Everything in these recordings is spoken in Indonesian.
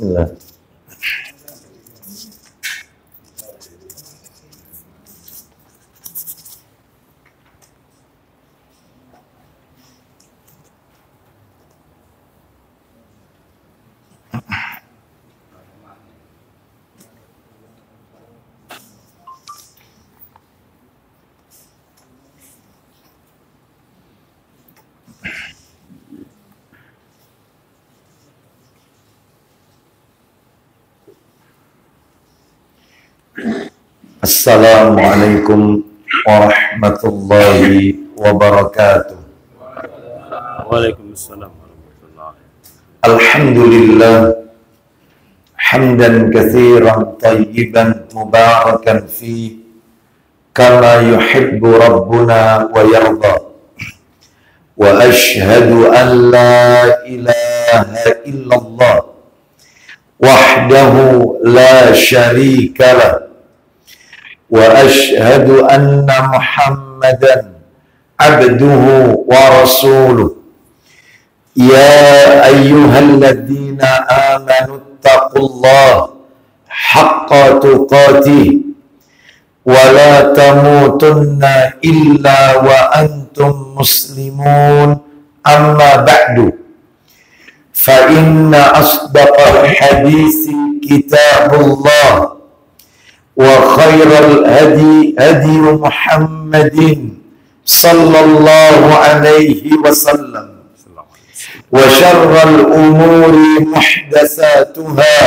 Bismillah. Assalamualaikum warahmatullahi wabarakatuh. Waalaikumsalam warahmatullahi wabarakatuh. Alhamdulillah hamdan katsiran tayyiban mubarakan fi kama yuhibbu rabbuna wa yarda. Wa ashhadu an la ilaha illallah wahdahu la syarika lah. وأشهد أن محمدا عبده ورسوله يا أيها الذين آمنوا اتقوا الله حق تقاته ولا تموتن إلا وأنتم مسلمون أما بعد فإن أصدق الحديث كتاب الله وخير الهدي هدي محمد صلى الله عليه وسلم وشر الأمور محدثاتها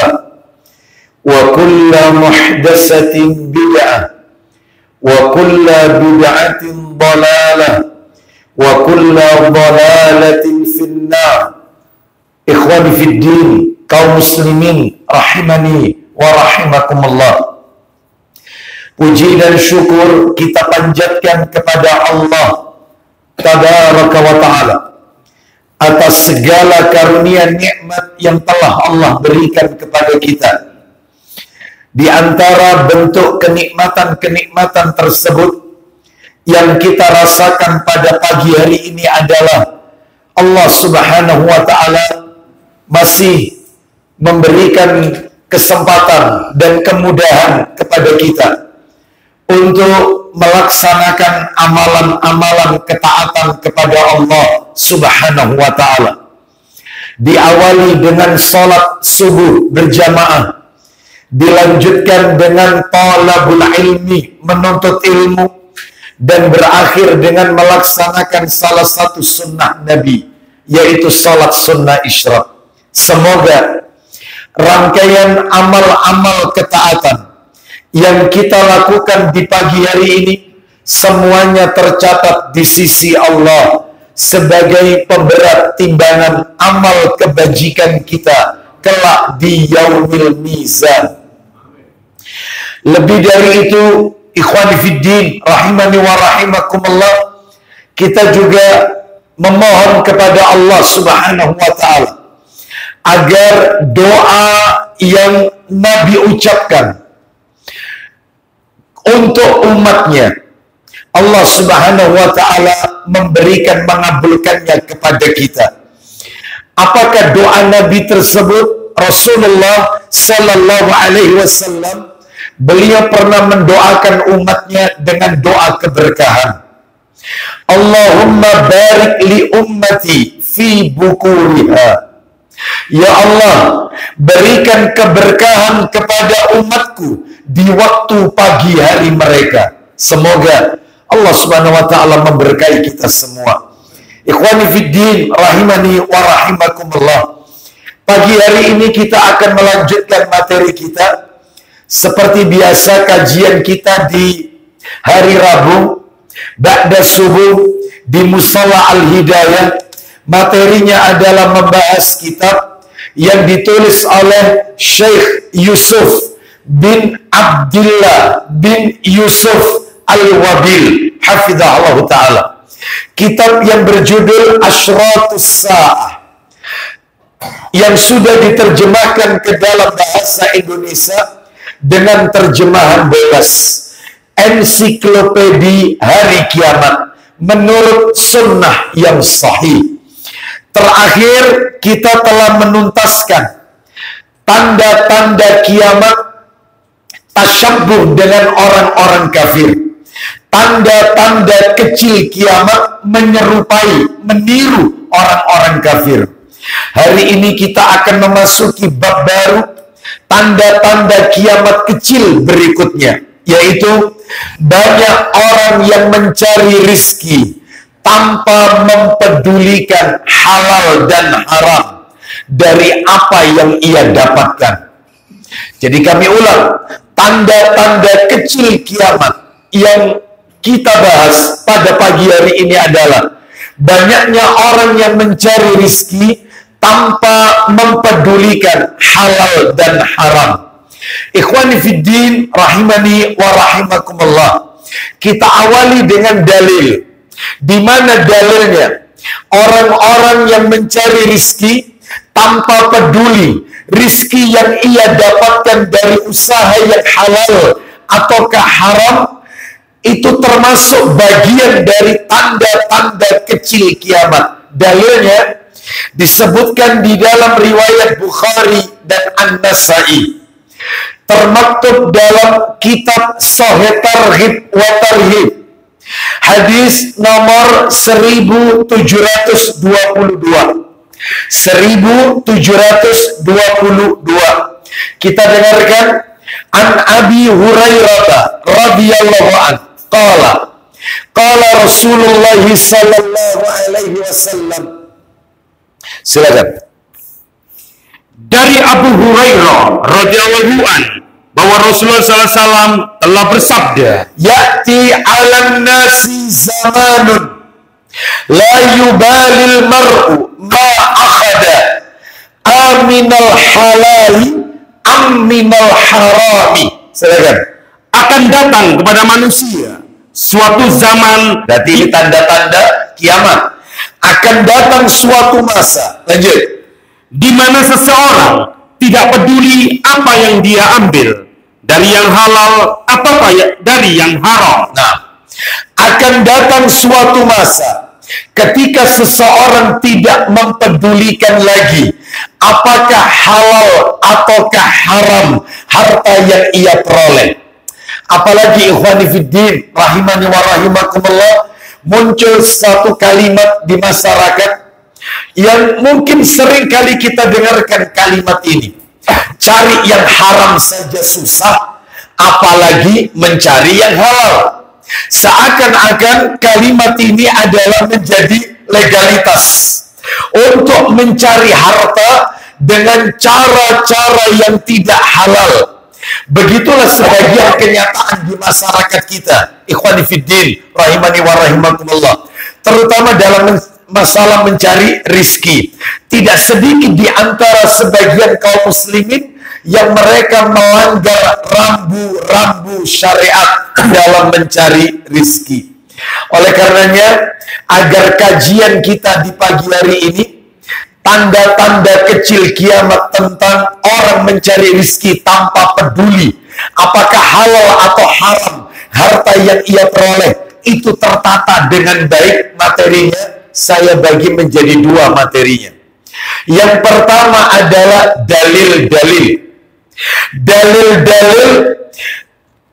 وكل محدثة بدعة وكل بدعة ضلالة وكل ضلالة في النار. إخواني في الدين kaum muslimin rahimani wa rahimakumullah. Puji dan syukur kita panjatkan kepada Allah Tabaraka wa Ta'ala atas segala karunia nikmat yang telah Allah berikan kepada kita. Di antara bentuk kenikmatan-kenikmatan tersebut yang kita rasakan pada pagi hari ini adalah Allah Subhanahu wa Ta'ala masih memberikan kesempatan dan kemudahan kepada kita untuk melaksanakan amalan-amalan ketaatan kepada Allah Subhanahu wa Ta'ala. Diawali dengan salat subuh berjamaah, dilanjutkan dengan talabul ilmi, menuntut ilmu, dan berakhir dengan melaksanakan salah satu sunnah Nabi, yaitu salat sunnah isyraq. Semoga rangkaian amal-amal ketaatan yang kita lakukan di pagi hari ini semuanya tercatat di sisi Allah sebagai pemberat timbangan amal kebajikan kita kelak di yaumil mizan. Lebih dari itu, ikhwani fiddin rahimani wa rahimakumullah, kita juga memohon kepada Allah Subhanahu wa Ta'ala agar doa yang Nabi ucapkan untuk umatnya, Allah Subhanahu wa Ta'ala mengabulkannya kepada kita. Apakah doa Nabi tersebut? Rasulullah Sallallahu Alaihi Wasallam, beliau pernah mendoakan umatnya dengan doa keberkahan. Allahumma barik li ummati fi bukuriha. Ya Allah, berikan keberkahan kepada umatku di waktu pagi hari mereka. Semoga Allah Subhanahu wa Ta'ala memberkahi kita semua. Ikhwani fiddin rahimani wa rahimakumullah. Pagi hari ini kita akan melanjutkan materi kita. Seperti biasa, kajian kita di hari Rabu ba'da subuh di Musalla Al-Hidayah. Materinya adalah membahas kitab yang ditulis oleh Syekh Yusuf bin Abdullah bin Yusuf Al-Wabil hafizahullah ta'ala. Kitab yang berjudul Asyratus Sa'ah, yang sudah diterjemahkan ke dalam bahasa Indonesia dengan terjemahan bebas. Ensiklopedi Hari Kiamat menurut sunnah yang sahih. Terakhir kita telah menuntaskan tanda-tanda kiamat tasyabbuh dengan orang-orang kafir. Tanda-tanda kecil kiamat menyerupai, meniru orang-orang kafir. Hari ini kita akan memasuki bab baru, tanda-tanda kiamat kecil berikutnya, yaitu banyak orang yang mencari rizki tanpa mempedulikan halal dan haram dari apa yang ia dapatkan. Jadi kami ulang, tanda-tanda kecil kiamat yang kita bahas pada pagi hari ini adalah banyaknya orang yang mencari rizki tanpa mempedulikan halal dan haram. Ikhwani fiddin rahimani wa rahimakumullah. Kita awali dengan dalil. Di mana dalilnya? Orang-orang yang mencari rizki tanpa peduli rizki yang ia dapatkan dari usaha yang halal ataukah haram, itu termasuk bagian dari tanda-tanda kecil kiamat. Dalilnya disebutkan di dalam riwayat Bukhari dan An-Nasai, termaktub dalam kitab Sahih Targhib wa Tarhib, hadis nomor 1722. 1722. Kita dengarkan an Abi Hurairah radhiyallahu anhu qala Rasulullah sallallahu alaihi wasallam. Silakan. Dari Abu Hurairah radhiyallahu anhu bahwa Rasulullah SAW telah bersabda, Ya'ti 'alan nasi zamanun la yubalil mar'u ma akhada aminal halali aminal harami. Silakan. akan datang kepada manusia suatu zaman, Berarti ini tanda-tanda kiamat. Akan datang suatu masa. Lanjut. di mana seseorang tidak peduli apa yang dia ambil dari yang halal atau dari yang haram. Nah, akan datang suatu masa ketika seseorang tidak mempedulikan lagi apakah halal ataukah haram harta yang ia peroleh. Apalagi ikhwani fiddin rahimani wa rahimakumullah, muncul satu kalimat di masyarakat yang mungkin sering kali kita dengarkan kalimat ini. Cari yang haram saja susah, apalagi mencari yang halal. Seakan-akan kalimat ini adalah menjadi legalitas untuk mencari harta dengan cara-cara yang tidak halal. Begitulah sebagian kenyataan di masyarakat kita, ikhwani fiddin rahimani wa rahimakumullah, terutama dalam masalah mencari rizki. Tidak sedikit di antara sebagian kaum muslimin yang mereka melanggar rambu-rambu syariat dalam mencari rizki. Oleh karenanya, agar kajian kita di pagi hari ini, tanda-tanda kecil kiamat tentang orang mencari rizki tanpa peduli apakah halal atau haram harta yang ia peroleh, itu tertata dengan baik materinya. Saya bagi menjadi dua materinya. Yang pertama adalah dalil-dalil. Dalil-dalil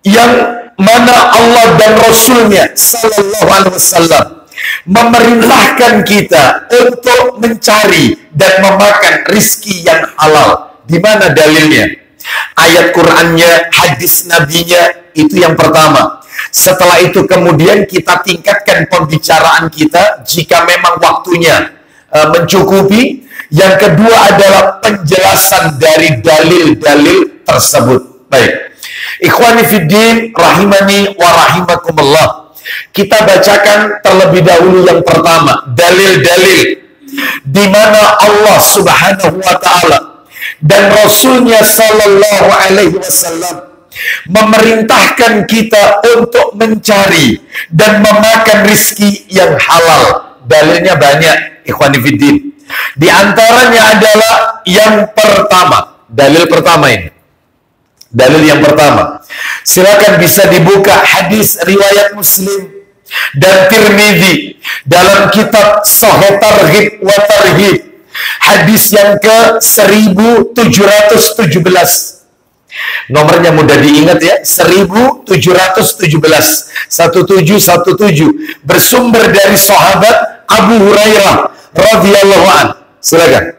yang mana Allah dan Rasulnya Sallallahu Alaihi Wasallam memerintahkan kita untuk mencari dan memakan rizki yang halal. Di mana dalilnya? Ayat Qur'annya, hadis Nabinya, itu yang pertama. Setelah itu kemudian kita tingkatkan pembicaraan kita jika memang waktunya mencukupi. Yang kedua adalah penjelasan dari dalil-dalil tersebut. Baik. Ikhwani fiddin rahimani wa rahimakumullah. Kita bacakan terlebih dahulu yang pertama, dalil-dalil di mana Allah Subhanahu wa taala dan Rasulnya Sallallahu Alaihi Wasallam memerintahkan kita untuk mencari dan memakan rizki yang halal. Dalilnya banyak, ikhwani fiddin. Di antaranya adalah yang pertama, dalil pertama ini. Dalil yang pertama, silakan bisa dibuka hadis riwayat Muslim dan Tirmidzi dalam kitab Sahih Targhib wa Tarhib, hadis yang ke 1717. Nomornya mudah diingat ya, 1717, 1717, bersumber dari sahabat Abu Hurairah radhiyallahu an. Silakan.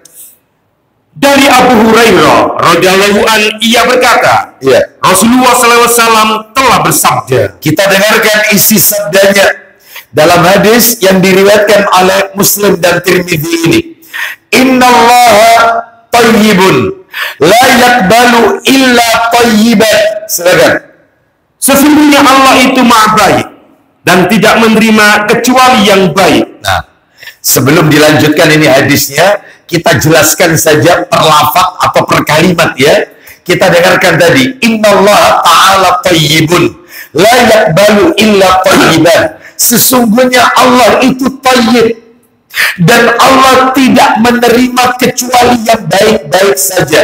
Dari Abu Hurairah radhiyallahu an, ia berkata, Ya. Rasulullah SAW telah bersabda. Kita dengarkan isi sabdanya dalam hadis yang diriwayatkan oleh Muslim dan Tirmidzi ini. Innallaha thayyibun la yaqbalu illa thayyiban. Silakan. Sesungguhnya Allah itu Maha baik dan tidak menerima kecuali yang baik. Nah, sebelum dilanjutkan ini hadisnya, kita jelaskan saja per lafaz atau per kalimat ya. Kita dengarkan tadi, innallaha ta'ala thayyibun la yaqbalu illa thayyiban. Sesungguhnya Allah itu thayyib dan Allah tidak menerima kecuali yang baik-baik saja.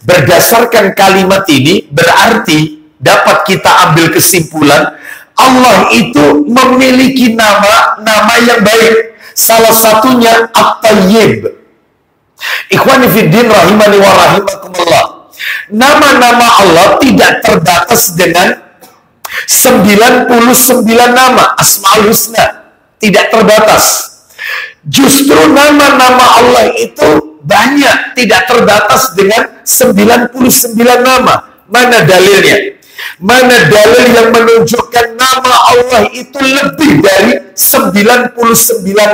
Berdasarkan kalimat ini berarti dapat kita ambil kesimpulan Allah itu memiliki nama yang baik. Salah satunya At-Tayyib. Ikhwani fiddin rahimani wa rahimakumullah. Nama-nama Allah tidak terbatas dengan 99 nama Asmaul Husna. Tidak terbatas. Justru nama-nama Allah itu banyak, tidak terbatas dengan 99 nama. Mana dalilnya? Mana dalil yang menunjukkan nama Allah itu lebih dari 99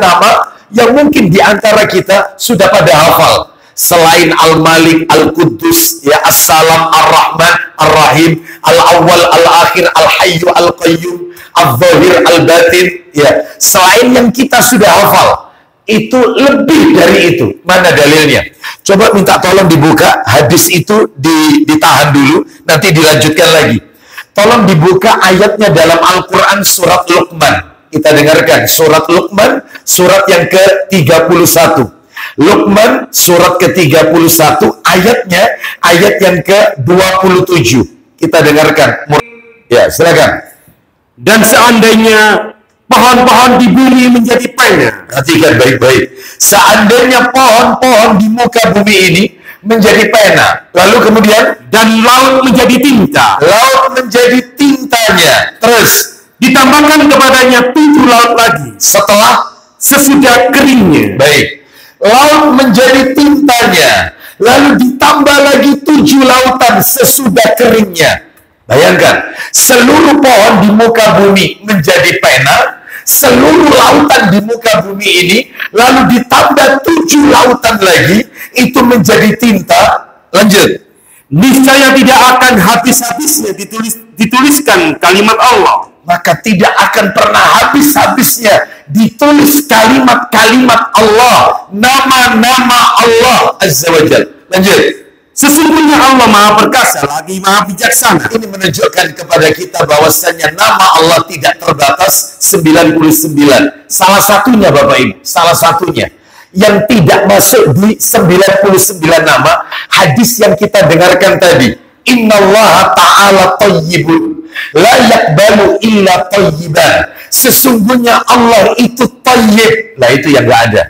nama yang mungkin di antara kita sudah pada hafal. Selain Al-Malik, Al-Quddus, ya As-Salam, Ar-Rahman, Ar-Rahim, Al-Awwal, Al-Akhir, Al-Hayyu, Al-Qayyum, Al-Zahir, Al-Batin, ya. Selain yang kita sudah hafal, itu lebih dari itu. Mana dalilnya? Coba minta tolong dibuka hadis itu, ditahan dulu, nanti dilanjutkan lagi. Tolong dibuka ayatnya dalam Al-Quran surat Luqman. Kita dengarkan surat Luqman, surat yang ke-31. Luqman surat ke-31, ayatnya ayat yang ke-27. Kita dengarkan. Ya, silakan. Dan seandainya pohon-pohon di bumi menjadi pena. Perhatikan baik-baik. Seandainya pohon-pohon di muka bumi ini menjadi pena, lalu kemudian Dan laut menjadi tinta. laut menjadi tintanya, terus Ditambahkan kepadanya 7 laut lagi. setelah Sesudah keringnya. baik, laut menjadi tintanya, lalu ditambah lagi 7 lautan sesudah keringnya. Bayangkan, seluruh pohon di muka bumi menjadi pena, seluruh lautan di muka bumi ini, lalu ditambah 7 lautan lagi, itu menjadi tinta. Lanjut. Niscaya tidak akan habis-habisnya dituliskan kalimat Allah. Maka tidak akan pernah habis-habisnya ditulis kalimat-kalimat Allah, nama-nama Allah Azza wa Jalla. Lanjut. Sesungguhnya Allah Maha Perkasa lagi Maha Bijaksana. Ini menunjukkan kepada kita bahwasanya nama Allah tidak terbatas 99. Salah satunya Bapak Ibu, salah satunya yang tidak masuk di 99 nama, hadis yang kita dengarkan tadi. Innallaha ta'ala thayyibun la yaqbalu illa thayyiban. Sesungguhnya Allah itu thayyib. Nah, itu yang enggak ada.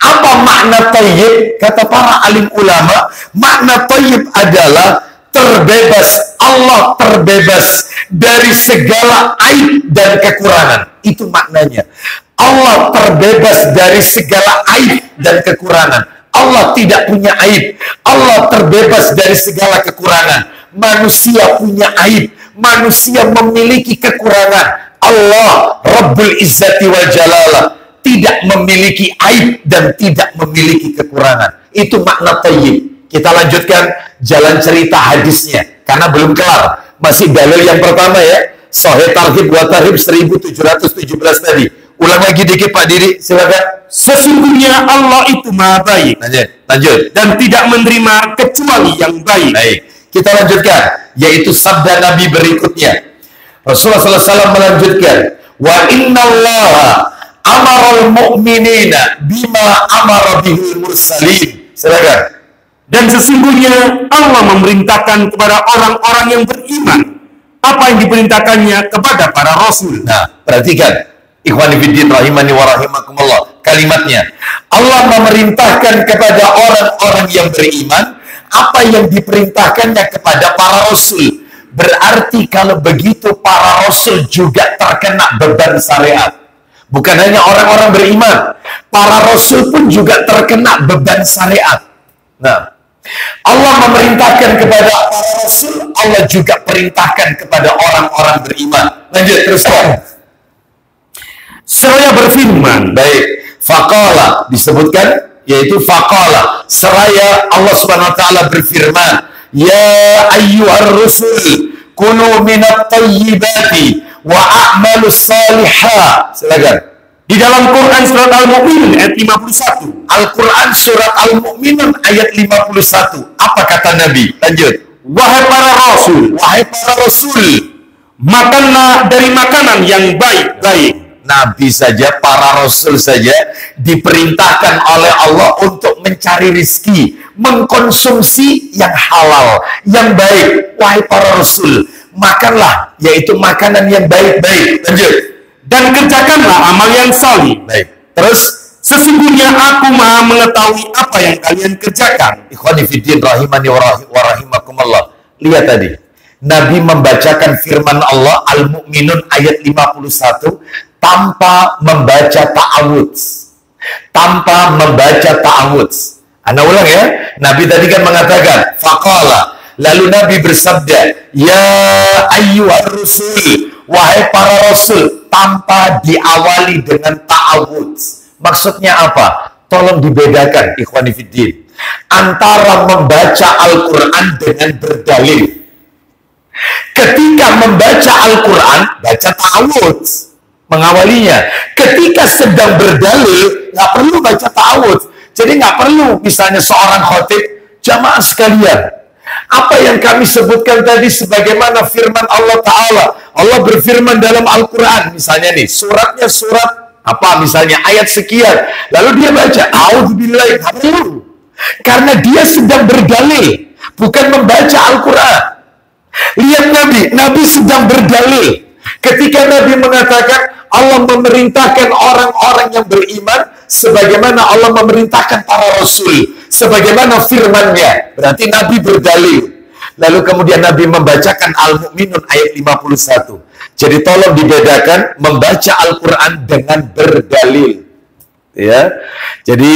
Apa makna thayyib? Kata para alim ulama, makna thayyib adalah terbebas. Allah terbebas dari segala aib dan kekurangan. Itu maknanya. Allah terbebas dari segala aib dan kekurangan. Allah tidak punya aib. Allah terbebas dari segala kekurangan. Manusia punya aib. Manusia memiliki kekurangan. Allah Rabbul Izzati wal Jalalah tidak memiliki aib dan tidak memiliki kekurangan. Itu makna thayyib. Kita lanjutkan jalan cerita hadisnya karena belum kelar. Masih dalil yang pertama ya. Sahih Targhib wa Tarhib 1717 tadi. Ulang lagi dikit Pak Diri, silakan. Sesungguhnya Allah itu Maha baik Lanjut. dan tidak menerima kecuali yang baik. Baik, kita lanjutkan, yaitu sabda Nabi berikutnya. Rasulullah SAW melanjutkan, wa innallaha amaral mu'minina bima amara bihil mursalin. Silakan. Dan sesungguhnya Allah memerintahkan kepada orang-orang yang beriman apa yang diperintahkannya kepada para rasul. Nah, perhatikan. Ikhwani fiddin rahimani wa rahimakumullah. Kalimatnya. Allah memerintahkan kepada orang-orang yang beriman apa yang diperintahkannya kepada para rasul. Berarti kalau begitu para rasul juga terkena beban syariat. Bukan hanya orang-orang beriman, para rasul pun juga terkena beban syariat. Nah, Allah memerintahkan kepada para rasul, Allah juga perintahkan kepada orang-orang beriman. Lanjut teruskan. Seraya berfirman, Baik, faqala disebutkan, yaitu faqala, seraya Allah Subhanahu wa taala berfirman, ya ayyuhar rusul kunu minat thayyibati wa a'malus salihah. Silakan. di dalam Quran surat Al-Mu'minun ayat 51. Al-Quran surat Al-Mu'minun ayat 51. Apa kata Nabi? Lanjut. Wahai para rasul, Wahai para rasul, makanlah dari makanan yang baik-baik. Nabi saja, para rasul saja diperintahkan oleh Allah untuk mencari rizki, mengkonsumsi yang halal, yang baik. Wahai para rasul, makanlah, yaitu makanan yang baik-baik. Lanjut. Dan kerjakanlah amal yang salih. Baik. Terus, Sesungguhnya aku maha mengetahui apa yang kalian kerjakan. ikhwani fiddin rahimani wa rahimakumullah. Lihat tadi. Nabi membacakan firman Allah Al-Mu'minun ayat 51 tanpa membaca ta'awudz. Tanpa membaca ta'awudz. Anda ulang ya. Nabi tadi kan mengatakan faqala. Lalu Nabi bersabda, ya ayyuhar rusul, wahai para rasul, tanpa diawali dengan ta'awudz. Maksudnya apa? Tolong dibedakan, ikhwani fiddin, antara membaca Al-Quran dengan berdalil. Ketika membaca Al-Quran, baca ta'awudz mengawalinya. Ketika sedang berdalil, nggak perlu baca ta'awudz. Jadi nggak perlu misalnya seorang khotib, jamaah sekalian, apa yang kami sebutkan tadi sebagaimana firman Allah Ta'ala. Allah berfirman dalam Al-Quran, misalnya nih, suratnya surat apa misalnya ayat sekian, lalu dia baca a'udzubillahi, nggak perlu, karena dia sedang berdalil, bukan membaca Al-Quran. Lihat Nabi sedang berdalil ketika Nabi mengatakan Allah memerintahkan orang-orang yang beriman sebagaimana Allah memerintahkan para rasul, sebagaimana firman-Nya. Berarti Nabi berdalil. Lalu kemudian Nabi membacakan Al-Mu'minun ayat 51. Jadi tolong dibedakan membaca Al-Quran dengan berdalil. Ya, jadi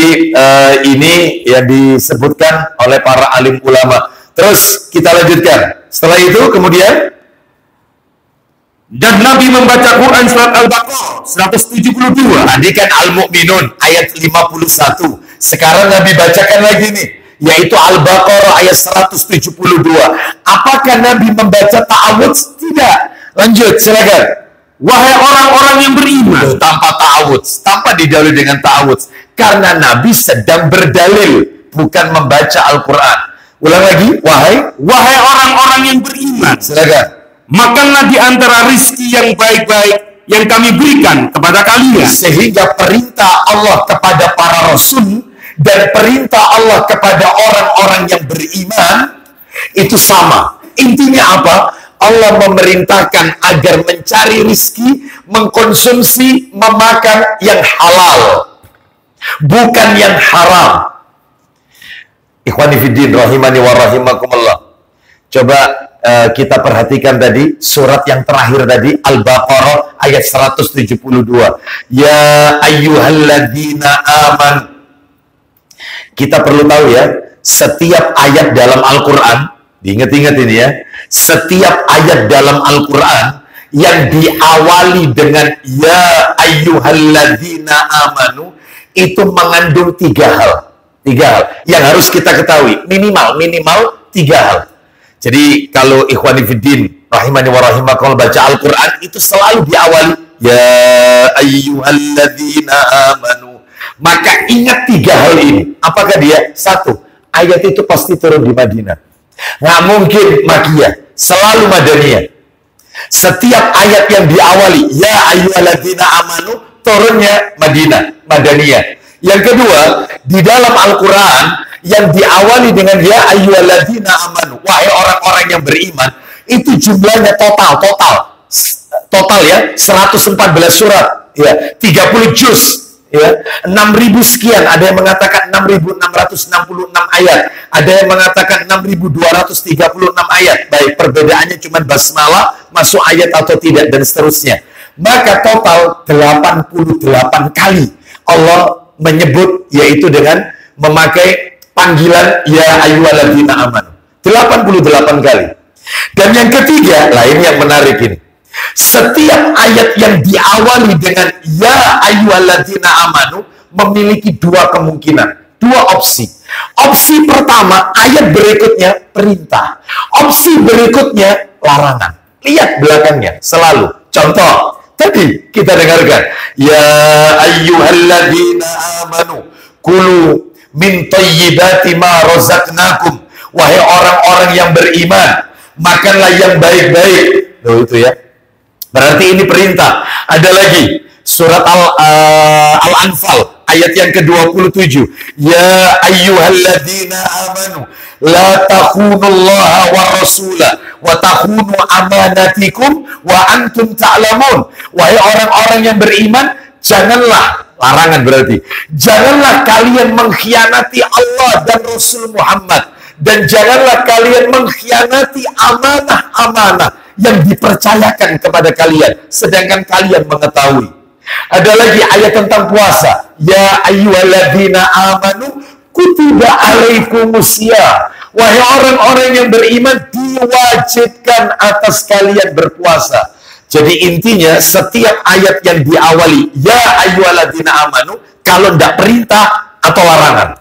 ini yang disebutkan oleh para alim ulama. Terus kita lanjutkan. Setelah itu kemudian, Dan Nabi membaca Quran surat Al-Baqarah 172. tadi kan Al-Mu'minun ayat 51. Sekarang Nabi bacakan lagi nih, yaitu Al-Baqarah ayat 172. Apakah Nabi membaca ta'awudz? Tidak. Lanjut, silakan. Wahai orang-orang yang beriman, Tanpa ta'awudz, tanpa didalil dengan ta'awudz. Karena Nabi sedang berdalil, bukan membaca Al-Quran. Ulang lagi, wahai orang-orang yang beriman, silakan. makanlah di antara rizki yang baik-baik yang kami berikan kepada kalian. Sehingga perintah Allah kepada para rasul dan perintah Allah kepada orang-orang yang beriman itu sama. Intinya apa? Allah memerintahkan agar mencari rizki, mengkonsumsi, memakan yang halal, bukan yang haram. Ikhwani fiddin rahimani wa rahimakumullah. Coba kita perhatikan tadi surat yang terakhir tadi, Al-Baqarah ayat 172. Ya ayyuhalladzina aman. Kita perlu tahu ya, setiap ayat dalam Al-Quran, diingat-ingat ini ya, setiap ayat dalam Al-Quran yang diawali dengan ya ayyuhalladzina amanu itu mengandung tiga hal yang harus kita ketahui, minimal 3 hal. Jadi kalau ikhwani fiddin rahimani wa rahimakumullah baca Al-Quran itu selalu diawali ya ayyuhalladzina amanu, maka ingat 3 hal ini. Apakah dia? 1, ayat itu pasti turun di Madinah, nggak mungkin Makkiyah, selalu Madaniyah. Setiap ayat yang diawali ya ayyuhalladzina amanu turunnya Madaniyah. Yang kedua, di dalam Al-Quran yang diawali dengan ya ayyuhalladzina amanu, wahai orang-orang yang beriman, itu jumlahnya total ya 114 surat ya, 30 juz Ya, 6.000 sekian, ada yang mengatakan 6.666 ayat, ada yang mengatakan 6.236 ayat. Baik, perbedaannya cuma basmalah masuk ayat atau tidak dan seterusnya. Maka total 88 kali Allah menyebut, yaitu dengan memakai panggilan ya ayyuhalladzina amanu. 88 kali. Dan yang ketiga, ini yang menarik ini. Setiap ayat yang diawali dengan ya ayyuhalladzina amanu memiliki dua kemungkinan, dua opsi. Opsi pertama, ayat berikutnya perintah. Opsi berikutnya larangan. Lihat belakangnya selalu. Contoh, tadi kita dengarkan ya ayyuhalladzina amanu kulu min thayyibati ma razaqnakum. Wahai orang-orang yang beriman, makanlah yang baik-baik. Itu ya. Berarti ini perintah. Ada lagi surat Al-Anfal ayat yang ke-27. Ya ayyuhalladzina amanu la takhunullaha wa rasulah wa takhunu amanatikum wa antum ta'lamun. Wahai orang-orang yang beriman, janganlah, larangan berarti, janganlah kalian mengkhianati Allah dan Rasul Muhammad, dan janganlah kalian mengkhianati amanah-amanah yang dipercayakan kepada kalian, sedangkan kalian mengetahui. Ada lagi ayat tentang puasa. Ya ayyuhalladzina amanu kutiba alaikumusiyam. Wahai orang-orang yang beriman, diwajibkan atas kalian berpuasa. Jadi intinya setiap ayat yang diawali ya ayyuhalladzina amanu, kalau tidak perintah atau larangan.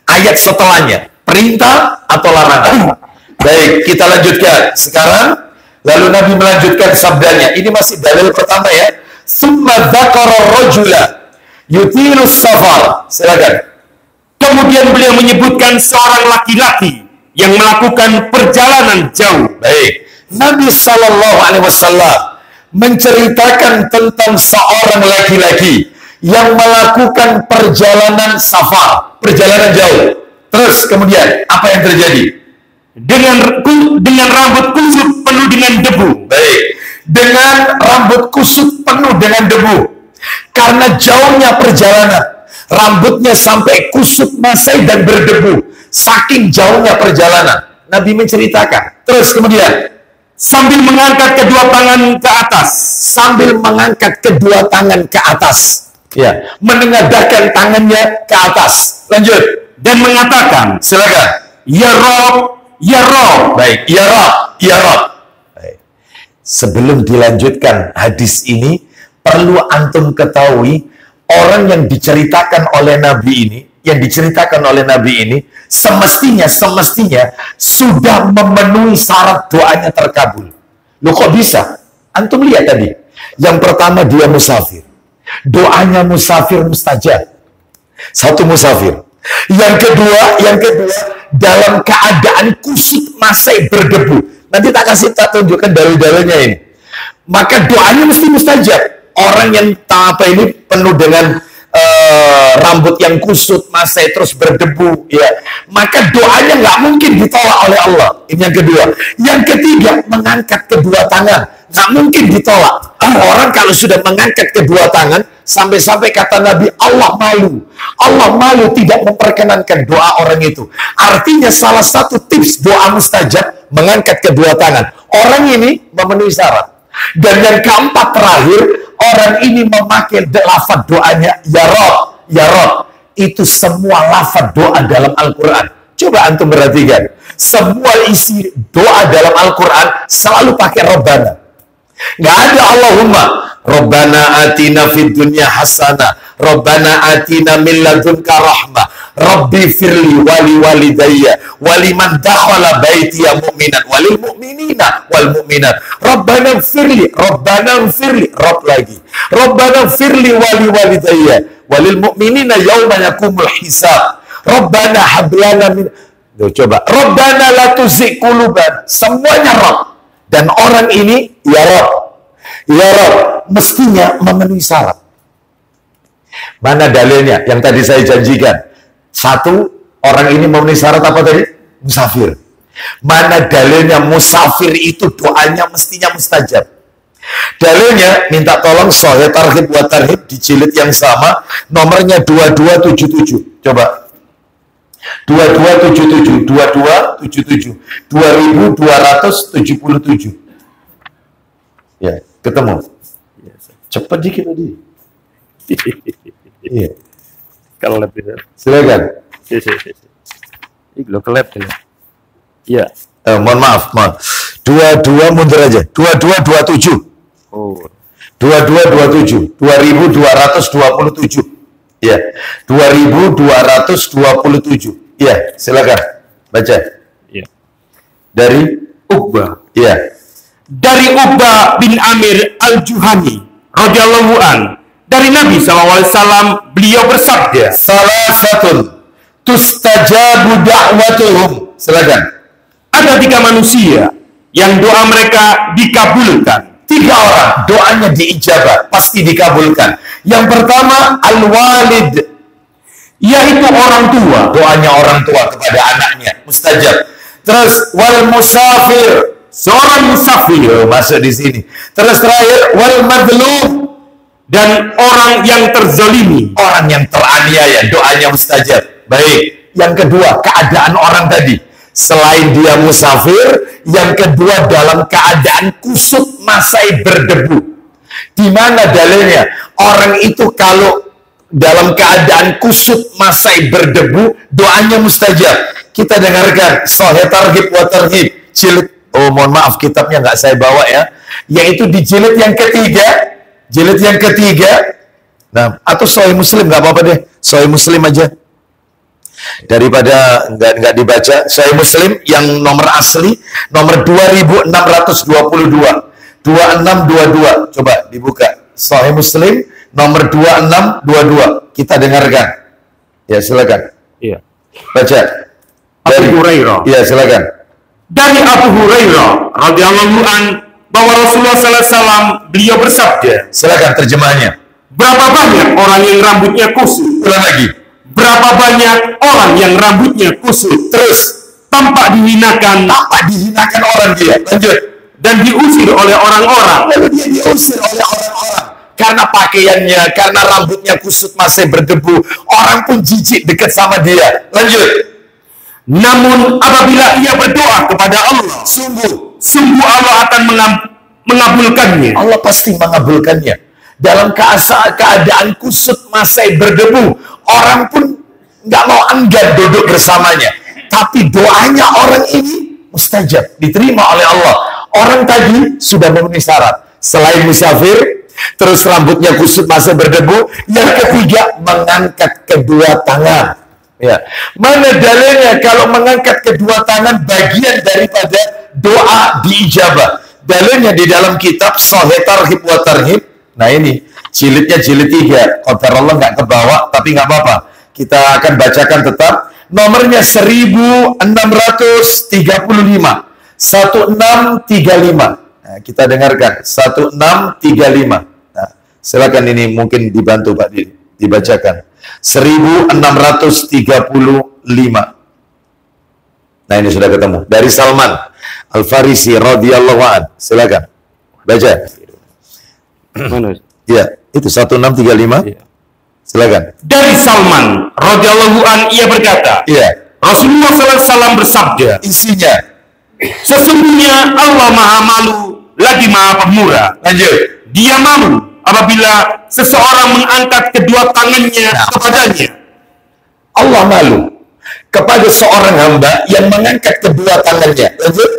Ayat setelahnya perintah atau larangan. Baik, kita lanjutkan sekarang. Lalu Nabi melanjutkan sabdanya. Ini masih dalil pertama ya. Summa dzakara rajula yutilus safar. Silakan. Kemudian beliau menyebutkan seorang laki-laki yang melakukan perjalanan jauh. Baik. Nabi Shallallahu Alaihi Wasallam menceritakan tentang seorang laki-laki yang melakukan perjalanan safar, perjalanan jauh. Terus kemudian apa yang terjadi? Dengan rambut kusut penuh dengan debu. Baik. Dengan rambut kusut penuh dengan debu. Karena jauhnya perjalanan, rambutnya sampai kusut masai dan berdebu. Saking jauhnya perjalanan, Nabi menceritakan. Terus kemudian sambil mengangkat kedua tangan ke atas. Sambil mengangkat kedua tangan ke atas. Ya, menengadahkan tangannya ke atas. Lanjut. Dan mengatakan, silakan. Ya Rob, ya Rob. Baik, ya Rob, ya Rob. Baik. Sebelum dilanjutkan hadis ini, perlu antum ketahui, orang yang diceritakan oleh Nabi ini, semestinya sudah memenuhi syarat doanya terkabul. Loh kok bisa? Antum lihat tadi. Yang pertama dia musafir. Doanya musafir mustajab. Satu musafir. Yang kedua dalam keadaan kusut masai berdebu. Nanti tak tunjukkan dalil-dalilnya ini. Maka doanya mesti mustajab. Orang yang penuh dengan rambut yang kusut masai terus berdebu, ya, maka doanya nggak mungkin ditolak oleh Allah. Ini yang kedua. Yang ketiga, mengangkat kedua tangan, nggak mungkin ditolak. Orang kalau sudah mengangkat kedua tangan, sampai-sampai kata Nabi, Allah malu tidak memperkenankan doa orang itu. Artinya salah satu tips doa mustajab, mengangkat kedua tangan. Orang ini memenuhi syarat. Dan yang keempat terakhir, orang ini memakai lafaz doanya ya Rob. Itu semua lafaz doa dalam Al-Quran. Coba antum perhatikan, semua isi doa dalam Al-Quran selalu pakai Rabbana. Nggak ada Allahumma. Rabbana atina fid dunya hasanah, Rabbana atina min ladunka rahmah, Rabbi firli wali walidayya waliman dakhala baitiya mu'minan walil mu'minina wal mu'minat. Rabbana firli, Rabb lagi. Rabbana firli wali walidayya walil mu'minina yauma yakumul hisab. Rabbana hablana min. Coba. Rabbana la tuzigh qulubana. Semuanya Rabb. Dan orang ini ya Rabb mestinya memenuhi syarat. Mana dalilnya yang tadi saya janjikan? Satu, orang ini memenuhi syarat apa tadi? Musafir. Mana dalilnya musafir itu doanya mestinya mustajab? Dalilnya minta tolong Sahih Targhib wa Tarhib di jilid yang sama, nomornya 2277. Coba. 2277, 2277, 2277. Ya, ketemu. Cepat dikit tadi. Iya. Kalau lab itu. Silakan. Ini lo ke lab ini. Iya. Mohon maaf. 22 mundur aja. 2227. Oh. 2227. 2227. Ya. 2227. Iya, silakan. Baca. Iya. Dari Uqbah. Iya. Dari Uqbah bin Amir al-Juhani radhiyallahu an, dari Nabi SAW, beliau bersabda, Salah satu tustajabu da'watuhum. Silakan. ada 3 manusia yang doa mereka dikabulkan. 3 orang doanya diijabah, pasti dikabulkan. Yang pertama al-walid, Yaitu orang tua. doanya orang tua kepada anaknya mustajab. Terus wal musafir, Seorang musafir. masuk di sini. Terus terakhir wal madlum, Dan orang yang terzalimi. orang yang teraniaya, doanya mustajab. Baik. Yang kedua, keadaan orang tadi. Selain dia musafir, yang kedua dalam keadaan kusut masai berdebu. Di mana dalilnya? Orang itu kalau dalam keadaan kusut masai berdebu, doanya mustajab. Kita dengarkan Sahih Targhib wa Tarhib jilid, oh mohon maaf kitabnya nggak saya bawa ya, yaitu di jilid yang ketiga. Jilid yang ketiga. Nah, atau Sahih Muslim nggak apa-apa deh, Sahih Muslim aja. Daripada nggak dibaca, Sahih Muslim yang nomor asli nomor 2622. 2622. Coba dibuka. Sahih Muslim nomor 2622. Kita dengarkan. Ya, silakan. Iya. Baca. Abu Hurairah. Iya, silakan. Dari Abu Hurairah radhiyallahu an, bahwa Rasulullah SAW, beliau bersabda, Silakan terjemahnya. berapa banyak orang yang rambutnya kusut, Ulang lagi. berapa banyak orang yang rambutnya kusut, Terus tampak dihinakan apa dihinakan orang dia? Lanjut. dan diusir oleh orang-orang. Lalu dia diusir oleh orang-orang karena pakaiannya, karena rambutnya kusut masih berdebu. Orang pun jijik dekat sama dia. Lanjut. Namun apabila ia berdoa kepada Allah, sungguh Allah akan mengabulkannya. Allah pasti mengabulkannya. Dalam keadaan kusut masih berdebu, orang pun nggak mau enggan duduk bersamanya. Tapi doanya orang ini mustajab, diterima oleh Allah. Orang tadi sudah memenuhi syarat. Selain musafir, terus rambutnya kusut masih berdebu. Yang ketiga, mengangkat kedua tangan. Ya, mana dalilnya kalau mengangkat kedua tangan bagian daripada doa diijabah? Dalilnya di dalam kitab Sahih Targhib wa Tarhib. Nah ini jilidnya jilid 3. Qadarullah nggak kebawa, tapi nggak apa-apa. Kita akan bacakan tetap. Nomornya 1635. 1635. Nah, kita dengarkan 1635. Nah, silakan ini mungkin dibantu Pak Didi, dibacakan. 1635. Nah, ini sudah ketemu. Dari Salman Al-Farisi radhiyallahu an. Silakan. Baca. Mana? Ya, itu 1635. Iya. Silakan. Dari Salman radhiyallahu an, ia berkata, Iya. Rasulullah SAW bersabda, Isinya. sesungguhnya Allah Maha Malu lagi Maha Pemurah. Lanjut. Dia malu apabila seseorang mengangkat kedua tangannya kepadanya. Allah malu kepada seorang hamba yang mengangkat kedua tangannya. Lanjut.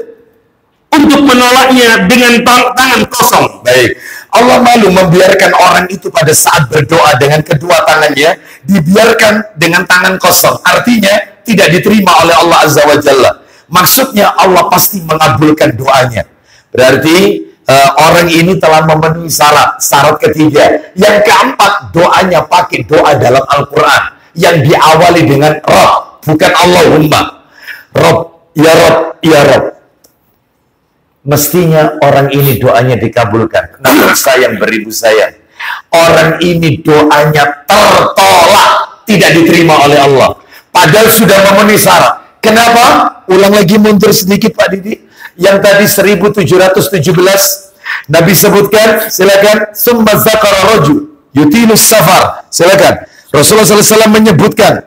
Untuk menolaknya dengan tangan kosong. Baik. Allah malu membiarkan orang itu pada saat berdoa dengan kedua tangannya dibiarkan dengan tangan kosong. Artinya tidak diterima oleh Allah Azza wa Jalla. Maksudnya Allah pasti mengabulkan doanya. Berarti orang ini telah memenuhi syarat ketiga. Yang keempat, doanya pakai doa dalam Al-Quran yang diawali dengan Rabb, bukan Allahumma. Rabb, ya Rabb, ya Rabb. Mestinya orang ini doanya dikabulkan. Nah, sayang beribu sayang. Orang ini doanya tertolak, tidak diterima oleh Allah. Padahal sudah memenuhi syarat. Kenapa? Ulang lagi mundur sedikit Pak Didi. Yang tadi 1717. Nabi sebutkan, silakan, summa zakara rajul yutilus safar. Silakan. Rasulullah SAW menyebutkan.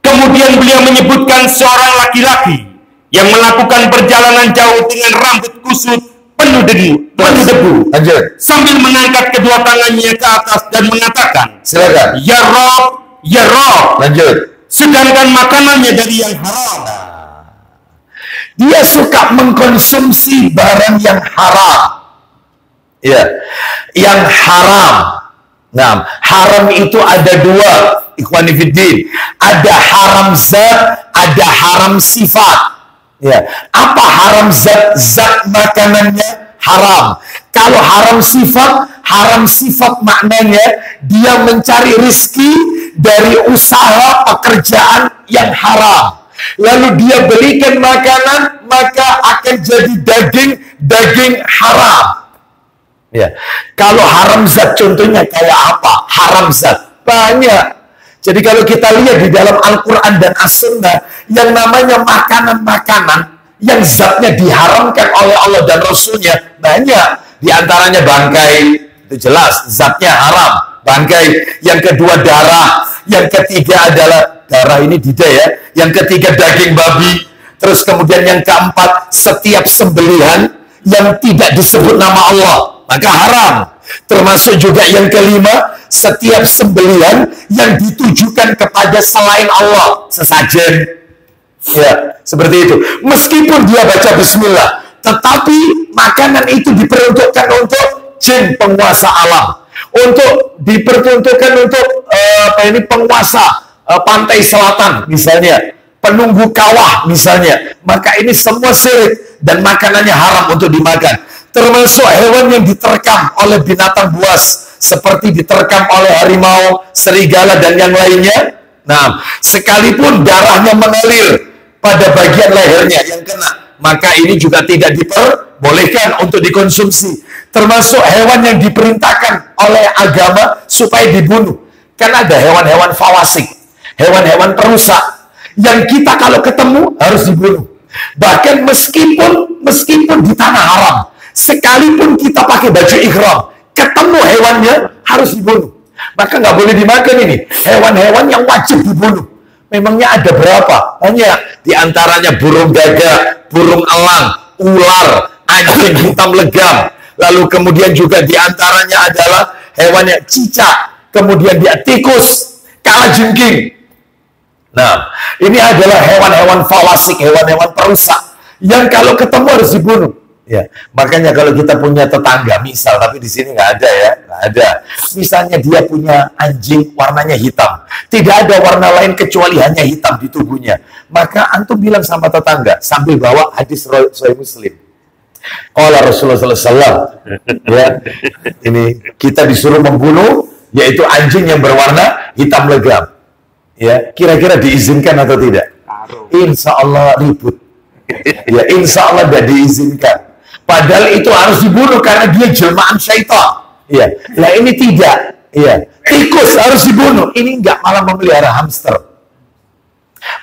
Kemudian beliau menyebutkan seorang laki-laki yang melakukan perjalanan jauh dengan rambut kusut penuh debu, Lanjut. sambil mengangkat kedua tangannya ke atas dan mengatakan, Silakan. ya Rob, ya Rob, Lanjut. sedangkan makanannya dari yang haram. Dia suka mengkonsumsi barang yang haram. Ya, yang haram. Nah, haram itu ada dua, ikhwani fiddin. Ada haram zat, ada haram sifat. Ya, apa haram zat? Zat makanannya haram. Kalau haram sifat maknanya dia mencari rizki dari usaha pekerjaan yang haram. Lalu dia berikan makanan, maka akan jadi daging haram. Ya. Kalau haram zat contohnya kayak apa? Haram zat banyak. Jadi kalau kita lihat di dalam Al-Quran dan As-Sunnah, yang namanya makanan-makanan yang zatnya diharamkan oleh Allah dan Rasulnya banyak. Di antaranya bangkai, itu jelas zatnya haram. Bangkai. Yang kedua darah. Yang ketiga adalah darah ini tidak ya. Yang ketiga daging babi. Terus kemudian yang keempat, setiap sembelihan yang tidak disebut nama Allah, maka haram. Termasuk juga yang kelima, setiap sembelihan yang ditujukan kepada selain Allah, sesajen. Ya, seperti itu. Meskipun dia baca bismillah, tetapi makanan itu diperuntukkan untuk jin penguasa alam. Untuk diperuntukkan untuk penguasa pantai selatan misalnya, penunggu kawah misalnya, maka ini semua syirik dan makanannya haram untuk dimakan. Termasuk hewan yang diterkam oleh binatang buas, seperti diterkam oleh harimau, serigala dan yang lainnya. Nah, sekalipun darahnya mengalir pada bagian lehernya yang kena, maka ini juga tidak diperbolehkan untuk dikonsumsi. Termasuk hewan yang diperintahkan oleh agama supaya dibunuh. Kan ada hewan-hewan fawasik, hewan-hewan perusak yang kita kalau ketemu harus dibunuh. Bahkan meskipun di tanah haram, sekalipun kita pakai baju ihram, ketemu hewannya harus dibunuh. Maka nggak boleh dimakan ini. Hewan-hewan yang wajib dibunuh. Memangnya ada berapa? Banyak. Di antaranya burung gagak, burung elang, ular, anjing hitam legam. Lalu kemudian juga di antaranya adalah hewannya cicak, kemudian dia tikus, kalajengking. Nah, ini adalah hewan-hewan fawasik, hewan-hewan perusak yang kalau ketemu harus dibunuh. Ya, makanya kalau kita punya tetangga, misal, tapi di sini nggak ada ya, nggak ada. Misalnya dia punya anjing warnanya hitam, tidak ada warna lain kecuali hanya hitam di tubuhnya. Maka antum bilang sama tetangga sambil bawa hadis Sahih Muslim. Qala Rasulullah SAW, ya, ini kita disuruh membunuh, yaitu anjing yang berwarna hitam legam. Ya, kira-kira diizinkan atau tidak? Insya Allah ribut. Ya, insya Allah tidak diizinkan. Padahal itu harus dibunuh karena dia jelmaan syaitan. Ya, nah ini tidak. Ya, tikus harus dibunuh. Ini enggak, malah memelihara hamster.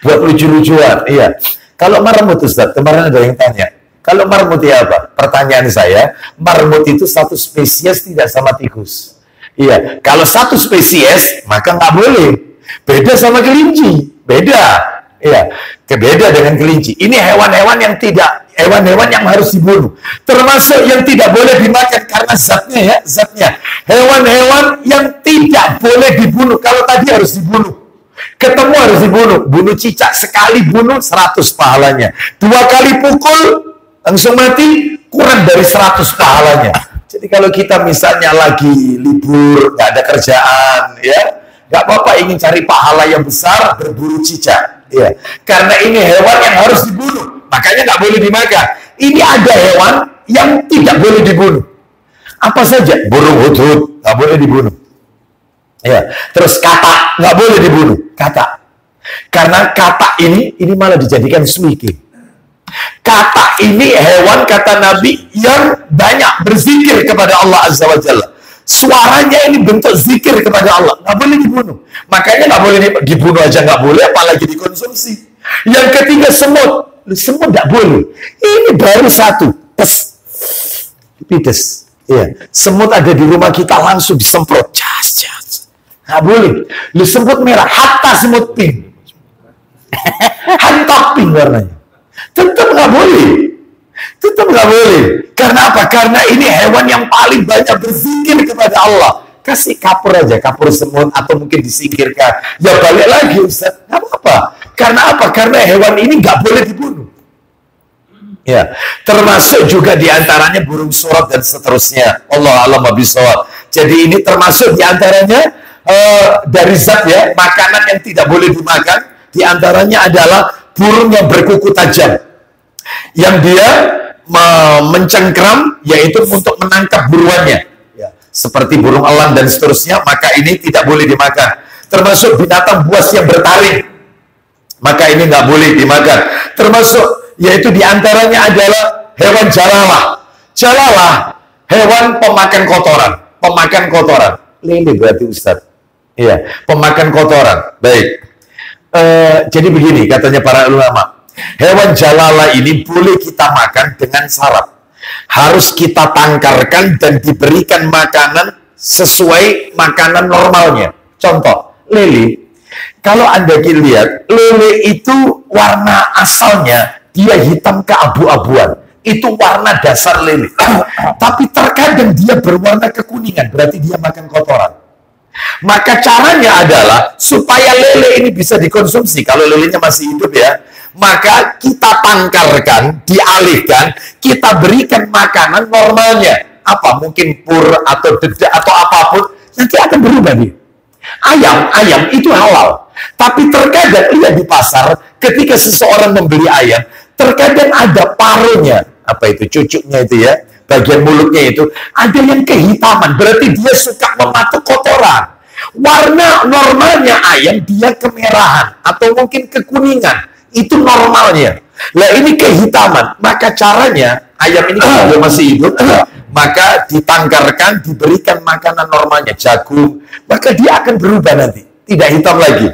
Buat lucu-lucuan. Iya. Kalau marmut Ustaz, kemarin ada yang tanya. Kalau marmut ya apa? Pertanyaan saya, marmut itu satu spesies tidak sama tikus. Iya, kalau satu spesies maka nggak boleh. Beda sama kelinci, beda. Iya, beda dengan kelinci. Ini hewan-hewan yang tidak, hewan-hewan yang harus dibunuh. Termasuk yang tidak boleh dimakan karena zatnya ya, zatnya. Hewan-hewan yang tidak boleh dibunuh. Kalau tadi harus dibunuh. Ketemu harus dibunuh. Bunuh cicak sekali bunuh 100 pahalanya. 2 kali pukul langsung mati, kurang dari 100 pahalanya. Jadi kalau kita misalnya lagi libur, nggak ada kerjaan, ya, nggak apa-apa ingin cari pahala yang besar, berburu cicak. Ya. Karena ini hewan yang harus dibunuh, makanya nggak boleh dimakan. Ini ada hewan yang tidak boleh dibunuh. Apa saja? Burung hudhud, nggak boleh dibunuh. Ya. Terus katak, nggak boleh dibunuh. Katak. Karena katak ini malah dijadikan suiki. Katak ini hewan, kata Nabi, yang banyak berzikir kepada Allah Azza wa Jalla. Suaranya ini bentuk zikir kepada Allah. Nggak boleh dibunuh. Makanya nggak boleh dibunuh aja nggak boleh, apalagi dikonsumsi. Yang ketiga semut. Semut nggak boleh. Ini baru satu. pides. Iya. Semut ada di rumah kita langsung disemprot. Jas. Nggak boleh. Lu semut merah, hatta semut pink. Hatta pink warnanya. Tetap nggak boleh. Tetap nggak boleh. Karena apa? Karena ini hewan yang paling banyak berzikir kepada Allah. Kasih kapur aja, kapur semut atau mungkin disingkirkan. Ya balik lagi Ustaz. Nggak apa-apa. Karena apa? Karena hewan ini nggak boleh dibunuh. Ya, termasuk juga diantaranya burung surat dan seterusnya. Allah alam bisawab. Jadi ini termasuk diantaranya dari zat ya, makanan yang tidak boleh dimakan. Diantaranya adalah burung yang berkuku tajam, yang dia mencengkram, yaitu untuk menangkap buruannya. Ya, seperti burung elang dan seterusnya, maka ini tidak boleh dimakan. Termasuk binatang buas yang bertaring, maka ini nggak boleh dimakan. Termasuk yaitu diantaranya adalah hewan jalalah. Jalalah, hewan pemakan kotoran. Pemakan kotoran. Lele berarti Ustaz. Iya, pemakan kotoran. Baik. Jadi begini katanya para ulama. Hewan jalalah ini boleh kita makan dengan syarat. Harus kita tangkarkan dan diberikan makanan sesuai makanan normalnya. Contoh, lele. Kalau Anda lihat, lele itu warna asalnya dia hitam keabu-abuan. Itu warna dasar lele. Tapi terkadang dia berwarna kekuningan, berarti dia makan kotoran. Maka caranya adalah supaya lele ini bisa dikonsumsi. Kalau lelenya masih hidup ya, maka kita tangkarkan, dialihkan, kita berikan makanan normalnya. Apa? Mungkin pur atau dedak atau apapun, nanti akan berubah dia. Ayam itu halal. Tapi terkadang lihat di pasar, ketika seseorang membeli ayam, terkadang ada paruhnya, apa itu, cucuknya itu ya, bagian mulutnya itu, ada yang kehitaman, berarti dia suka mematuk kotoran. Warna normalnya ayam, dia kemerahan, atau mungkin kekuningan, itu normalnya. Nah ini kehitaman, maka caranya, ayam ini kalau masih hidup, maka ditangkarkan, diberikan makanan normalnya, jagung, maka dia akan berubah nanti, tidak hitam lagi.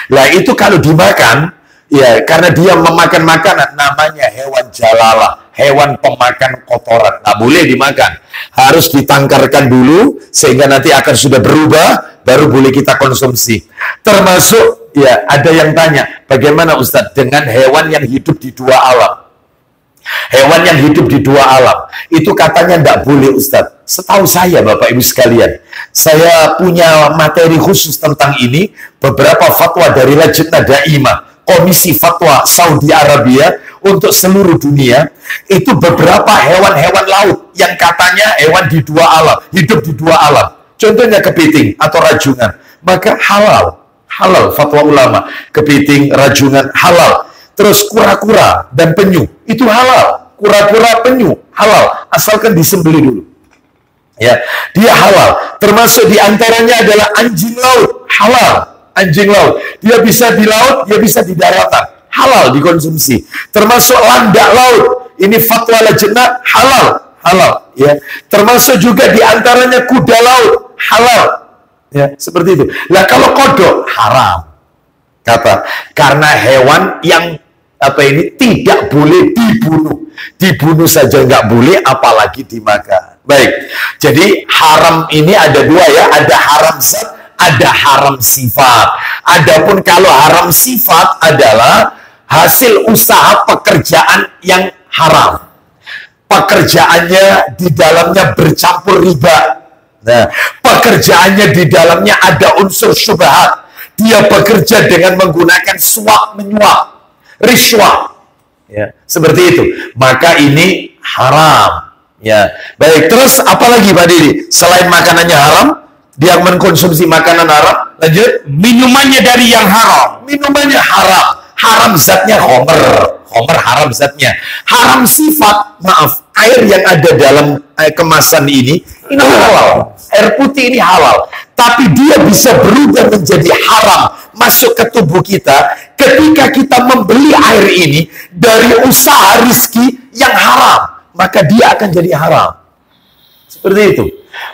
Nah itu kalau dimakan, ya karena dia memakan makanan, namanya hewan jalalah, hewan pemakan kotoran, nggak boleh dimakan, harus ditangkarkan dulu sehingga nanti akan sudah berubah, baru boleh kita konsumsi. Termasuk ya ada yang tanya, bagaimana Ustadz dengan hewan yang hidup di dua alam? Hewan yang hidup di dua alam itu katanya tidak boleh Ustadz. Setahu saya Bapak Ibu sekalian, saya punya materi khusus tentang ini, beberapa fatwa dari Lajnah Daimah, Komisi Fatwa Saudi Arabia untuk seluruh dunia, itu beberapa hewan-hewan laut yang katanya hewan di dua alam, hidup di dua alam. Contohnya kepiting atau rajungan, maka halal fatwa ulama. Kepiting, rajungan halal. Terus kura-kura dan penyu itu halal. Kura-kura, penyu halal, asalkan disembelih dulu. Ya, dia halal. Termasuk diantaranya adalah anjing laut, halal. Anjing laut, dia bisa di laut, dia bisa di daratan, halal dikonsumsi. Termasuk landak laut, ini fatwa Lajnah halal. Ya, termasuk juga diantaranya kuda laut, halal. Ya, seperti itu. Lah kalau kodok haram, kata, karena hewan yang tidak boleh dibunuh saja nggak boleh, apalagi dimakan. Baik, jadi haram ini ada dua ya, ada haram zat, ada haram sifat. Adapun kalau haram sifat adalah hasil usaha pekerjaan yang haram, pekerjaannya di dalamnya bercampur riba. Nah, pekerjaannya di dalamnya ada unsur syubhat. Dia bekerja dengan menggunakan suap menyuap, riswah, ya, seperti itu. Maka ini haram. Ya, baik. Terus apalagi Pak Didi? Selain makanannya haram, dia mengkonsumsi makanan haram. Lanjut, Minumannya dari yang haram. minumannya haram. Haram zatnya homer haram zatnya. Haram sifat, maaf, air yang ada dalam kemasan ini halal. Air putih ini halal. Tapi dia bisa berubah menjadi haram, masuk ke tubuh kita ketika kita membeli air ini dari usaha rizki yang haram, maka dia akan jadi haram. Seperti itu.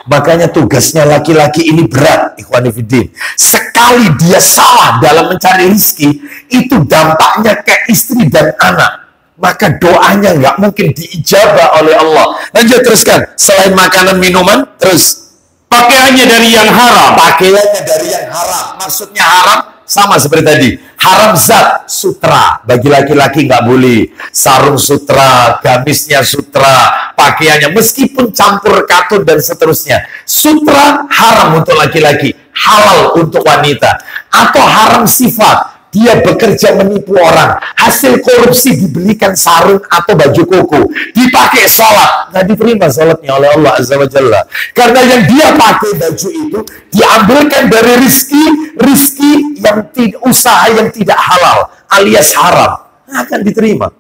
Makanya tugasnya laki-laki ini berat, ikhwan fillah. Sekali dia salah dalam mencari rizki, itu dampaknya ke istri dan anak. maka doanya nggak mungkin diijabah oleh Allah. Lanjut teruskan. Selain makanan, minuman, terus pakaiannya dari yang haram. Pakaiannya dari yang haram. Maksudnya haram sama seperti tadi. Haram zat, sutra. Bagi laki-laki nggak boleh. Sarung sutra, gamisnya sutra, pakaiannya meskipun campur katun dan seterusnya. Sutra haram untuk laki-laki, halal untuk wanita. Atau haram sifat. Dia bekerja menipu orang, hasil korupsi dibelikan sarung atau baju koko, dipakai sholat, nggak diterima sholatnya oleh Allah Azza wa Jalla. Karena yang dia pakai baju itu diambilkan dari rizki yang usaha yang tidak halal, alias haram, akan diterima.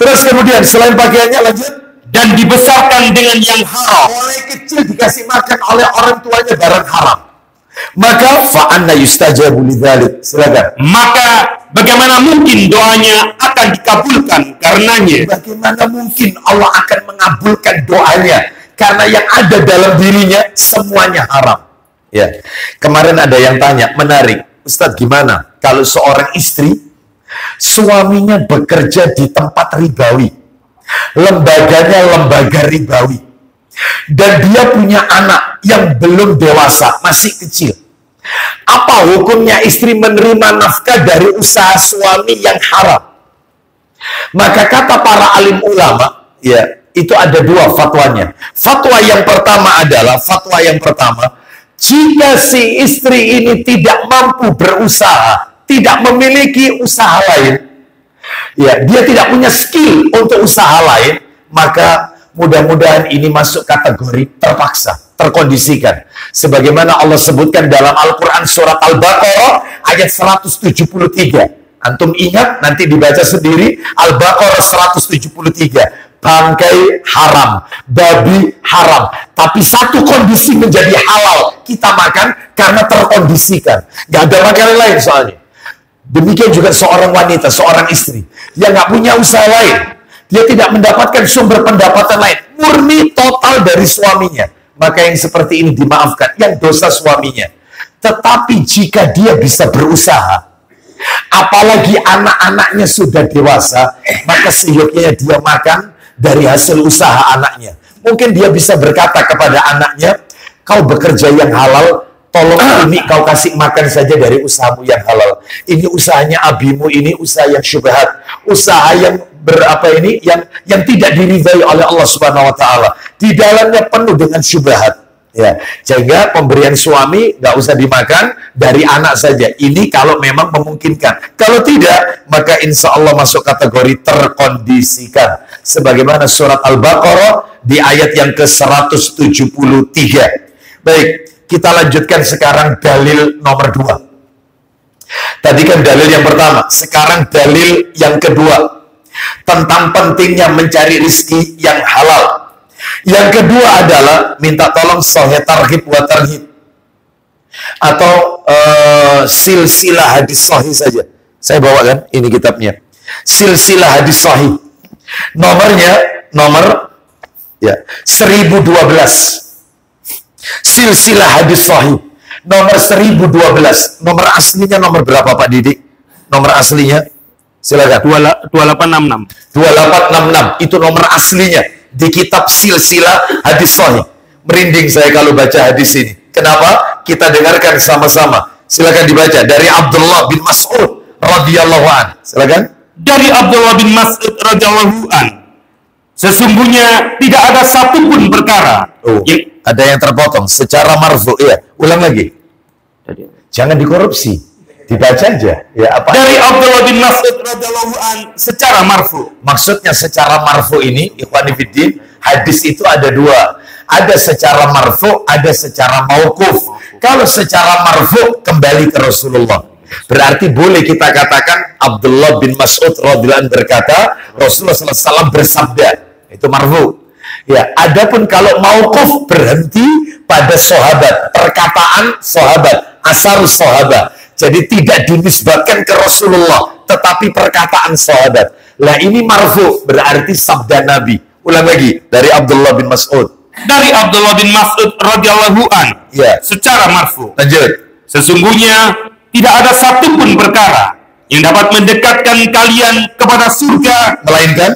Terus kemudian selain pakaiannya lanjut, dan dibesarkan dengan yang haram. Mulai kecil dikasih makan oleh orang tuanya barang haram. Maka fa'anna yustajabu lidzalik. Silakan. Maka bagaimana mungkin doanya akan dikabulkan karenanya? Bagaimana mungkin Allah akan mengabulkan doanya? Karena yang ada dalam dirinya semuanya haram. Ya. Kemarin ada yang tanya, menarik. Ustadz, gimana kalau seorang istri suaminya bekerja di tempat ribawi, lembaganya lembaga ribawi, dan dia punya anak yang belum dewasa, masih kecil. Apa hukumnya istri menerima nafkah dari usaha suami yang haram? Maka kata para alim ulama, ya, itu ada dua fatwanya. Fatwa yang pertama, jika si istri ini tidak mampu berusaha, tidak memiliki usaha lain, ya, dia tidak punya skill untuk usaha lain, maka mudah-mudahan ini masuk kategori terpaksa, terkondisikan. Sebagaimana Allah sebutkan dalam Al-Quran surat Al-Baqarah ayat 173. Antum ingat, nanti dibaca sendiri, Al-Baqarah 173. Bangkai haram, babi haram. Tapi satu kondisi menjadi halal, kita makan karena terkondisikan. Gak ada makanan lain soalnya. Demikian juga seorang wanita, seorang istri, yang gak punya usaha lain. Dia tidak mendapatkan sumber pendapatan lain, murni total dari suaminya. Maka yang seperti ini dimaafkan, yang dosa suaminya. Tetapi jika dia bisa berusaha, apalagi anak-anaknya sudah dewasa, maka seyogyanya dia makan dari hasil usaha anaknya. Mungkin dia bisa berkata kepada anaknya, kau bekerja yang halal, tolong ini kau kasih makan saja dari usahamu yang halal. Ini usahanya abimu, ini usaha yang syubhat, usaha yang yang tidak diridhai oleh Allah Subhanahu wa taala. Di dalamnya penuh dengan syubhat. Ya, sehingga pemberian suami nggak usah dimakan, dari anak saja. Ini kalau memang memungkinkan. Kalau tidak, maka insya Allah masuk kategori terkondisikan. Sebagaimana surat Al-Baqarah di ayat yang ke-173. Baik, kita lanjutkan sekarang dalil nomor 2. Tadi kan dalil yang pertama, sekarang dalil yang kedua. Tentang pentingnya mencari rizki yang halal. Yang kedua adalah minta tolong sahih targhib wa tarhib, atau silsilah hadis sahih saja. Saya bawakan ini kitabnya, silsilah hadis sahih. Nomor 1012. Silsilah hadis sahih nomor 1012. Nomor aslinya nomor berapa Pak Didik? Nomor aslinya silakan. 2866. 2866 itu nomor aslinya di kitab silsilah hadis sahih. Merinding saya kalau baca hadis ini. Kenapa? Kita dengarkan sama-sama. Silakan dibaca dari Abdullah bin Mas'ud radhiyallahu an. Silakan. Dari Abdullah bin Mas'ud radhiyallahu an, sesungguhnya tidak ada satupun perkara. Ada yang terpotong secara marfu. Iya, ulang lagi. Jangan dikorupsi. Dibaca aja. Ya, apa? Dari Abdullah bin Mas'ud radhiyallahu an secara marfu. Maksudnya secara marfu ini, ikhwani fiddin, hadis itu ada dua. Ada secara marfu, ada secara mauquf. Kalau secara marfu kembali ke Rasulullah. Berarti boleh kita katakan Abdullah bin Mas'ud radhiyallahu an berkata, Rasulullah SAW bersabda. Itu marfu. Ya, adapun kalau mauquf berhenti pada sahabat, perkataan sahabat, asar sahabat. Jadi tidak dinisbatkan ke Rasulullah, tetapi perkataan sahabat. Lah ini marfu, berarti sabda Nabi. Ulang lagi, dari Abdullah bin Mas'ud. Dari Abdullah bin Mas'ud radhiyallahu an, ya, secara marfu. Lanjut. Sesungguhnya tidak ada satupun perkara yang dapat mendekatkan kalian kepada surga,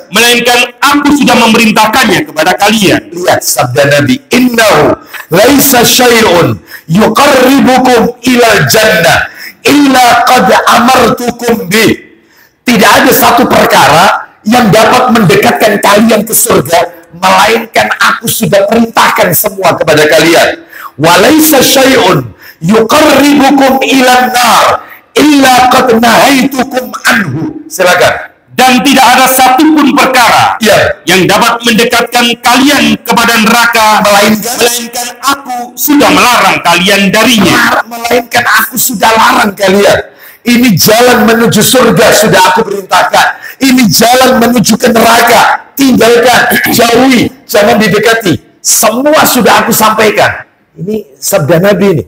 melainkan aku sudah memerintahkannya kepada kalian. Lihat sabda Nabi, innahu laisa syai'un yuqarribukum ilal jannah illa qad amartukum bih. Tidak ada satu perkara yang dapat mendekatkan kalian ke surga, melainkan aku sudah perintahkan semua kepada kalian. Walaysa syai'un yuqarribukum ilan nar illa qad nahaitukum anhu. Silakan. Dan tidak ada satupun perkara yang dapat mendekatkan kalian kepada neraka, melainkan aku sudah melarang kalian darinya. Melainkan aku sudah larang kalian. Ini jalan menuju surga sudah aku perintahkan. Ini jalan menuju ke neraka, tinggalkan, jauhi, jangan didekati. Semua sudah aku sampaikan. Ini sabda Nabi ini.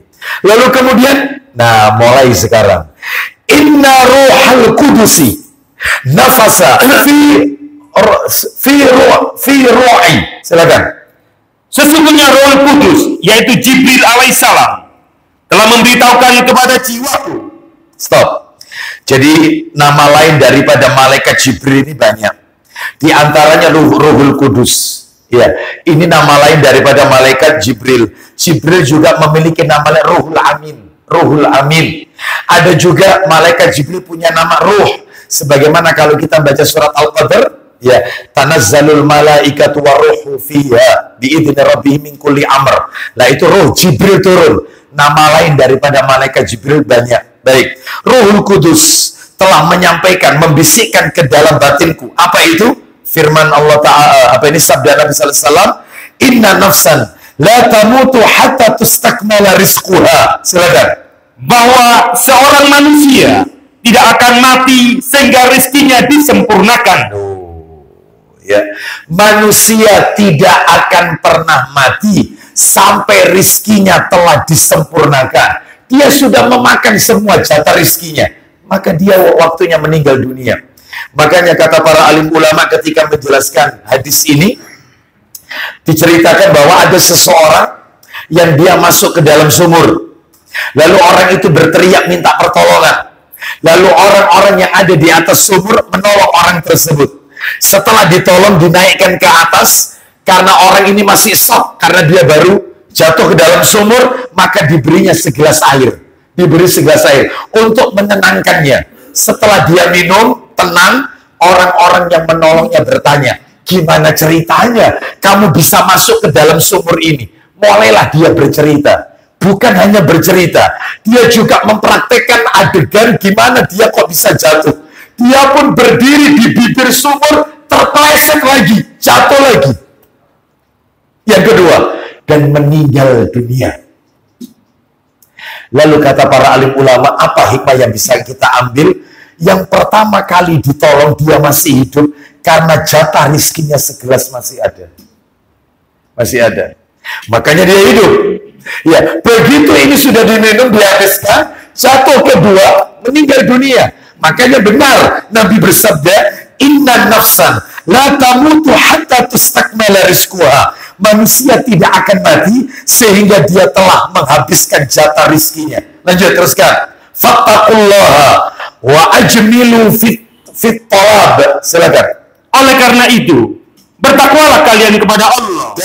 Lalu kemudian, nah mulai sekarang, inna ruhal kudusi nafasa fi ru'i. Silakan. Sesungguhnya Roh Kudus, yaitu Jibril alaihissalam, telah memberitahukan kepada jiwaku. Stop. Jadi nama lain daripada malaikat Jibril ini banyak. Di antaranya Ruhul Kudus. Ya, ini nama lain daripada malaikat Jibril. Jibril juga memiliki nama lain Ruhul Amin. Ruhul Amin. Ada juga malaikat Jibril punya nama Ruh. Sebagaimana kalau kita baca surat Al-Qadr, ya, tanazzalul malaikatu waruhu fiha biidzni rabbihim min kulli amr. Nah, itu Ruh Jibril turun. Nama lain daripada malaikat Jibril banyak. Baik, Ruhul Kudus telah menyampaikan, membisikkan ke dalam batinku. Apa itu? Firman Allah Ta'ala, apa ini sabda Nabi Sallallahu Alaihi Wasallam, inna nafsan la tamutu hatta tustakmala rizquha. Silakan. Bahwa seorang manusia tidak akan mati sehingga rezekinya disempurnakan. Ya, manusia tidak akan pernah mati sampai rizkinya telah disempurnakan. Dia sudah memakan semua jatah rizkinya, maka dia waktunya meninggal dunia. Makanya kata para alim ulama ketika menjelaskan hadis ini, diceritakan bahwa ada seseorang yang dia masuk ke dalam sumur, lalu orang itu berteriak minta pertolongan, lalu orang-orang yang ada di atas sumur menolong orang tersebut. Setelah ditolong, dinaikkan ke atas, karena orang ini masih shock karena dia baru jatuh ke dalam sumur, maka diberinya segelas air. Diberi segelas air untuk menenangkannya. Setelah dia minum, tenang, orang-orang yang menolongnya bertanya, gimana ceritanya kamu bisa masuk ke dalam sumur ini? Mulailah dia bercerita. Bukan hanya bercerita, dia juga mempraktekkan adegan gimana dia kok bisa jatuh. Dia pun berdiri di bibir sumur, terpeleset lagi, jatuh lagi. Yang kedua, dan meninggal dunia. Lalu kata para alim ulama, apa hikmah yang bisa kita ambil? Yang pertama kali ditolong dia masih hidup karena jatah rizkinya segelas masih ada. Masih ada. Makanya dia hidup. Ya, begitu ini sudah diminum, dihabiskan, jatuh kedua, meninggal dunia. Makanya benar Nabi bersabda, inna nafsan la tamutu hatta tustakmala rizquha. Manusia tidak akan mati sehingga dia telah menghabiskan jatah rizkinya. Lanjut, teruskan. Fattaqullaha wa ajmilu fit talab. Silakan. Oleh karena itu, bertakwalah kalian kepada Allah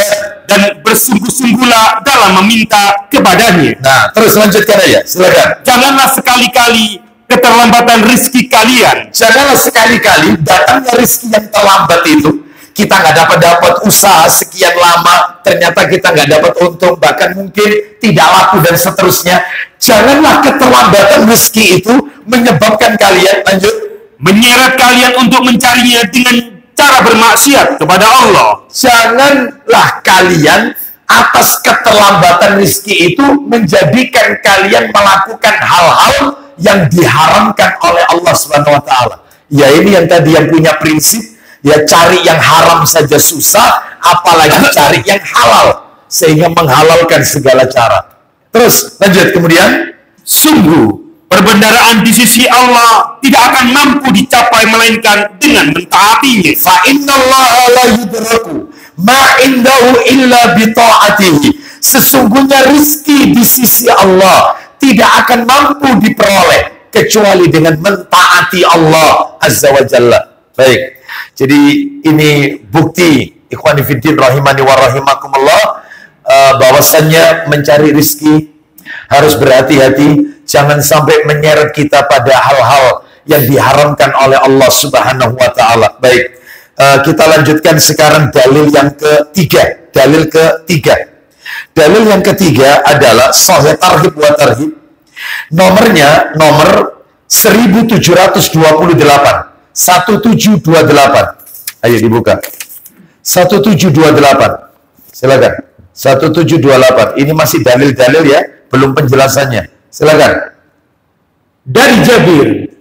dan bersungguh-sungguhlah dalam meminta kepadanya. Nah, terus lanjutkan aja. Silakan. Janganlah sekali-kali keterlambatan rizki kalian. Janganlah sekali-kali datangnya rizki yang terlambat itu. Kita nggak dapat usaha sekian lama, ternyata kita nggak dapat untung, bahkan mungkin tidak laku dan seterusnya. Janganlah keterlambatan rezeki itu menyebabkan kalian, lanjut, menyeret kalian untuk mencarinya dengan cara bermaksiat kepada Allah. Janganlah kalian atas keterlambatan rezeki itu menjadikan kalian melakukan hal-hal yang diharamkan oleh Allah Subhanahu wa taala. Ya, ini yang tadi yang punya prinsip, ya cari yang haram saja susah, apalagi cari yang halal, sehingga menghalalkan segala cara. Terus lanjut kemudian, sungguh perbendaharaan di sisi Allah tidak akan mampu dicapai melainkan dengan mentaatinya. Fa innallaha la yudraku ma indahu illa bi ta'atihi. Sesungguhnya rizki di sisi Allah tidak akan mampu diperoleh kecuali dengan mentaati Allah Azza wa Jalla. Baik. Jadi ini bukti ikhwani fiddin rahimani wa rahimakumullah, bahwasannya mencari rizki harus berhati-hati, jangan sampai menyeret kita pada hal-hal yang diharamkan oleh Allah Subhanahu wa taala. Baik. Kita lanjutkan sekarang dalil yang ketiga. Dalil yang ketiga adalah Sahih Targhib wa Tarhib. Nomornya nomor 1728. 1728. Ayo dibuka. 1728. Silakan. 1728. Ini masih dalil-dalil ya, belum penjelasannya. Silakan. Dari Jabir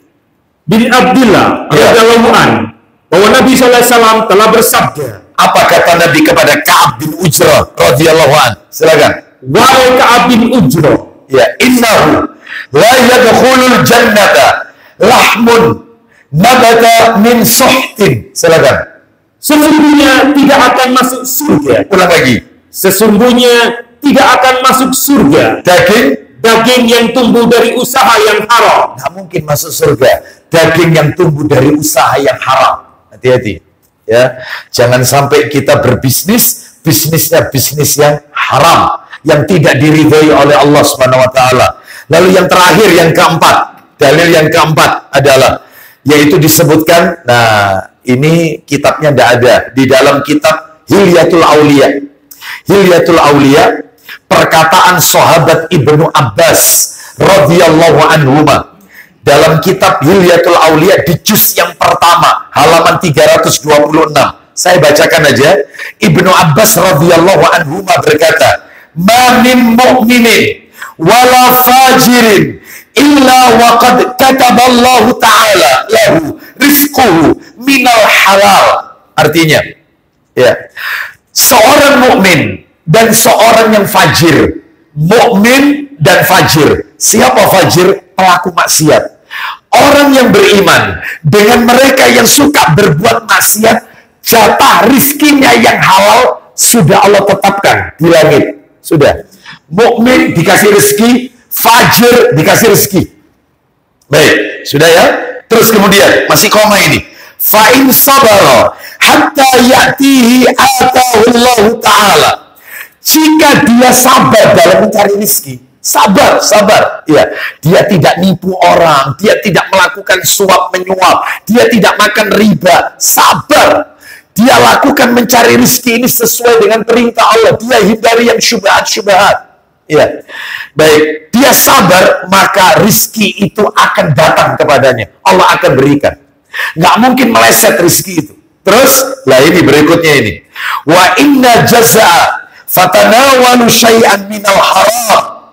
bin Abdullah radhiyallahu anhu bahwa Nabi SAW telah bersabda. Apa kata Nabi kepada Ka'ab bin Ujrah radhiyallahu anhu? Silakan. Wahai Ka'ab bin Ujrah, Ya, innahu la yadkhulul jannata lahmun nabata min suhtin. Silakan. sesungguhnya tidak akan masuk surga. Ulang lagi. Sesungguhnya tidak akan masuk surga daging yang tumbuh dari usaha yang haram. Nggak mungkin masuk surga daging yang tumbuh dari usaha yang haram. Hati-hati ya, jangan sampai kita berbisnis, bisnisnya bisnis yang haram, yang tidak diridhai oleh Allah Subhanahu wa taala. Lalu yang terakhir, yang keempat, dalil yang keempat adalah yaitu disebutkan, nah ini kitabnya tidak ada, di dalam kitab Hilyatul Auliya. Hilyatul Auliya, perkataan sahabat Ibnu Abbas radhiyallahu anhuma. Dalam kitab Hilyatul Auliya di juz yang pertama, halaman 326. Saya bacakan aja. Ibnu Abbas radhiyallahu anhuma berkata, "Ma min mu'minin wala fajirin illa waqad kataballahu ta'ala lahu rizquhu minal halal." Artinya, ya, seorang mukmin dan seorang yang fajir. Mukmin dan fajir. Siapa fajir? Pelaku maksiat. Orang yang beriman dengan mereka yang suka berbuat maksiat, jatah rizkinya yang halal sudah Allah tetapkan di langit. Sudah. Mukmin dikasih rezeki, fajir dikasih rezeki. Baik, sudah ya. Terus kemudian masih koma ini. Fa in sabara hatta ya'tihi atahullahu ta'ala. Jika dia sabar dalam mencari rezeki, sabar, ya, dia tidak nipu orang, dia tidak melakukan suap menyuap, dia tidak makan riba, sabar. Dia lakukan mencari rezeki ini sesuai dengan perintah Allah, dia hindari yang syubhat-syubhat. Ya. Baik, dia sabar, maka rezeki itu akan datang kepadanya. Allah akan berikan. Nggak mungkin meleset rezeki itu. Terus, lah ini berikutnya ini. Wa inna jaza'a fatanawalu syai'an minal haram.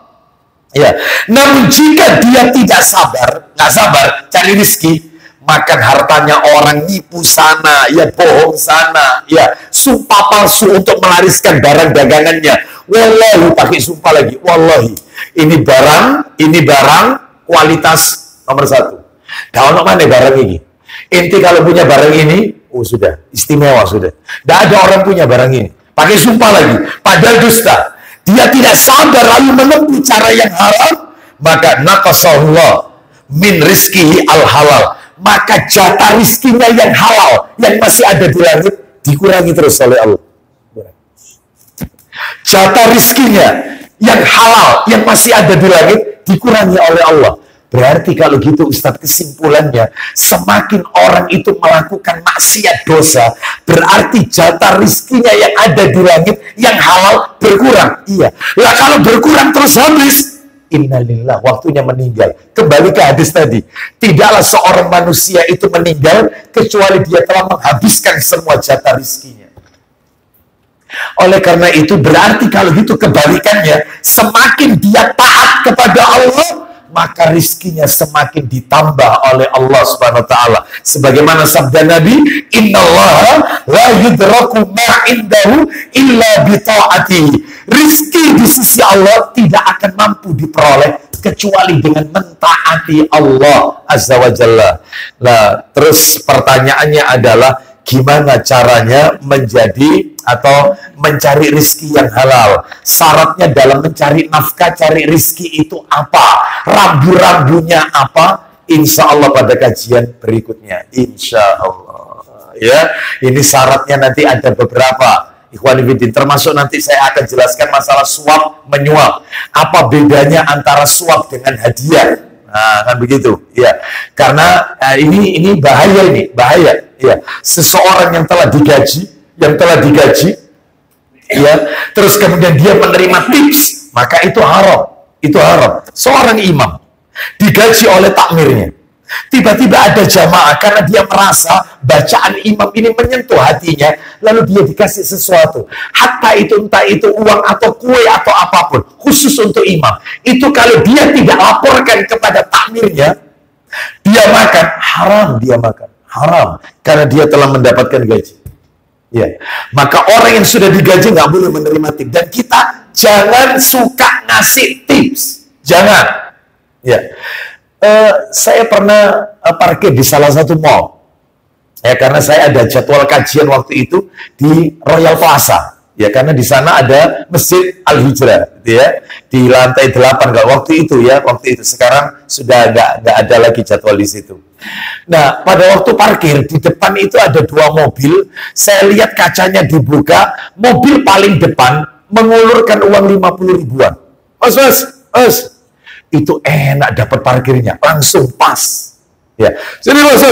Ya, namun jika dia tidak sabar, nggak sabar cari rezeki, makan hartanya orang, nipu sana, ya bohong sana, ya sumpah palsu untuk melariskan barang dagangannya. Wallahi, pakai sumpah lagi. Wallahi, ini barang kualitas nomor 1. Kalau mana barang ini? Inti kalau punya barang ini, oh sudah istimewa sudah. Tidak ada orang punya barang ini. Pakai sumpah lagi, padahal dusta. Dia tidak sabar lalu menempuh cara yang haram, maka naqasallah min rizkihi al-halal. Maka jatah rizkinya yang halal, yang masih ada di langit, dikurangi terus oleh Allah. Jatah rizkinya yang halal, yang masih ada di langit, dikurangi oleh Allah. Berarti kalau gitu Ustadz, kesimpulannya, semakin orang itu melakukan maksiat dosa, berarti jatah rizkinya yang ada di langit, yang halal, berkurang. Iya. Lah kalau berkurang terus habis, innalillah, waktunya meninggal. Kembali ke hadis tadi. Tidaklah seorang manusia itu meninggal, kecuali dia telah menghabiskan semua jatah rizkinya. Oleh karena itu, berarti kalau gitu kebalikannya, semakin dia taat kepada Allah, maka rizkinya semakin ditambah oleh Allah Subhanahu wa taala. Sebagaimana sabda Nabi, "Innallaha la yudraku ma indahu illa bi ta'atihi." Rizki di sisi Allah tidak akan mampu diperoleh kecuali dengan mentaati Allah Azza wa Jalla. Nah, terus pertanyaannya adalah gimana caranya menjadi atau mencari rizki yang halal? Syaratnya dalam mencari nafkah, cari rizki itu apa? Rambu-rambunya apa? insya Allah pada kajian berikutnya, insya Allah. Ya, ini syaratnya nanti ada beberapa. Ikhwan fillah, termasuk nanti saya akan jelaskan masalah suap menyuap. Apa bedanya antara suap dengan hadiah? Nah, kan begitu. Ya, karena ini bahaya, Ya, seseorang yang telah digaji, ya, terus kemudian dia menerima tips, maka itu haram. Itu haram. Seorang imam digaji oleh takmirnya, tiba-tiba ada jamaah karena dia merasa bacaan imam ini menyentuh hatinya, lalu dia dikasih sesuatu, entah itu uang atau kue atau apapun, khusus untuk imam. Itu kalau dia tidak laporkan kepada takmirnya, dia makan haram, haram karena dia telah mendapatkan gaji. Ya, maka orang yang sudah digaji nggak boleh menerima tips, dan kita jangan suka ngasih tips, jangan. Ya, saya pernah parkir di salah satu mall, ya, karena saya ada jadwal kajian waktu itu di Royal Plaza, ya, karena di sana ada Masjid Al Hijrah, gitu ya, di lantai 8 waktu itu. Sekarang sudah nggak ada lagi jadwal di situ. Nah, pada waktu parkir di depan itu ada 2 mobil. Saya lihat kacanya dibuka, mobil paling depan mengulurkan uang 50 ribuan. Mas, itu enak dapat parkirnya, langsung pas. Ya, sini mas.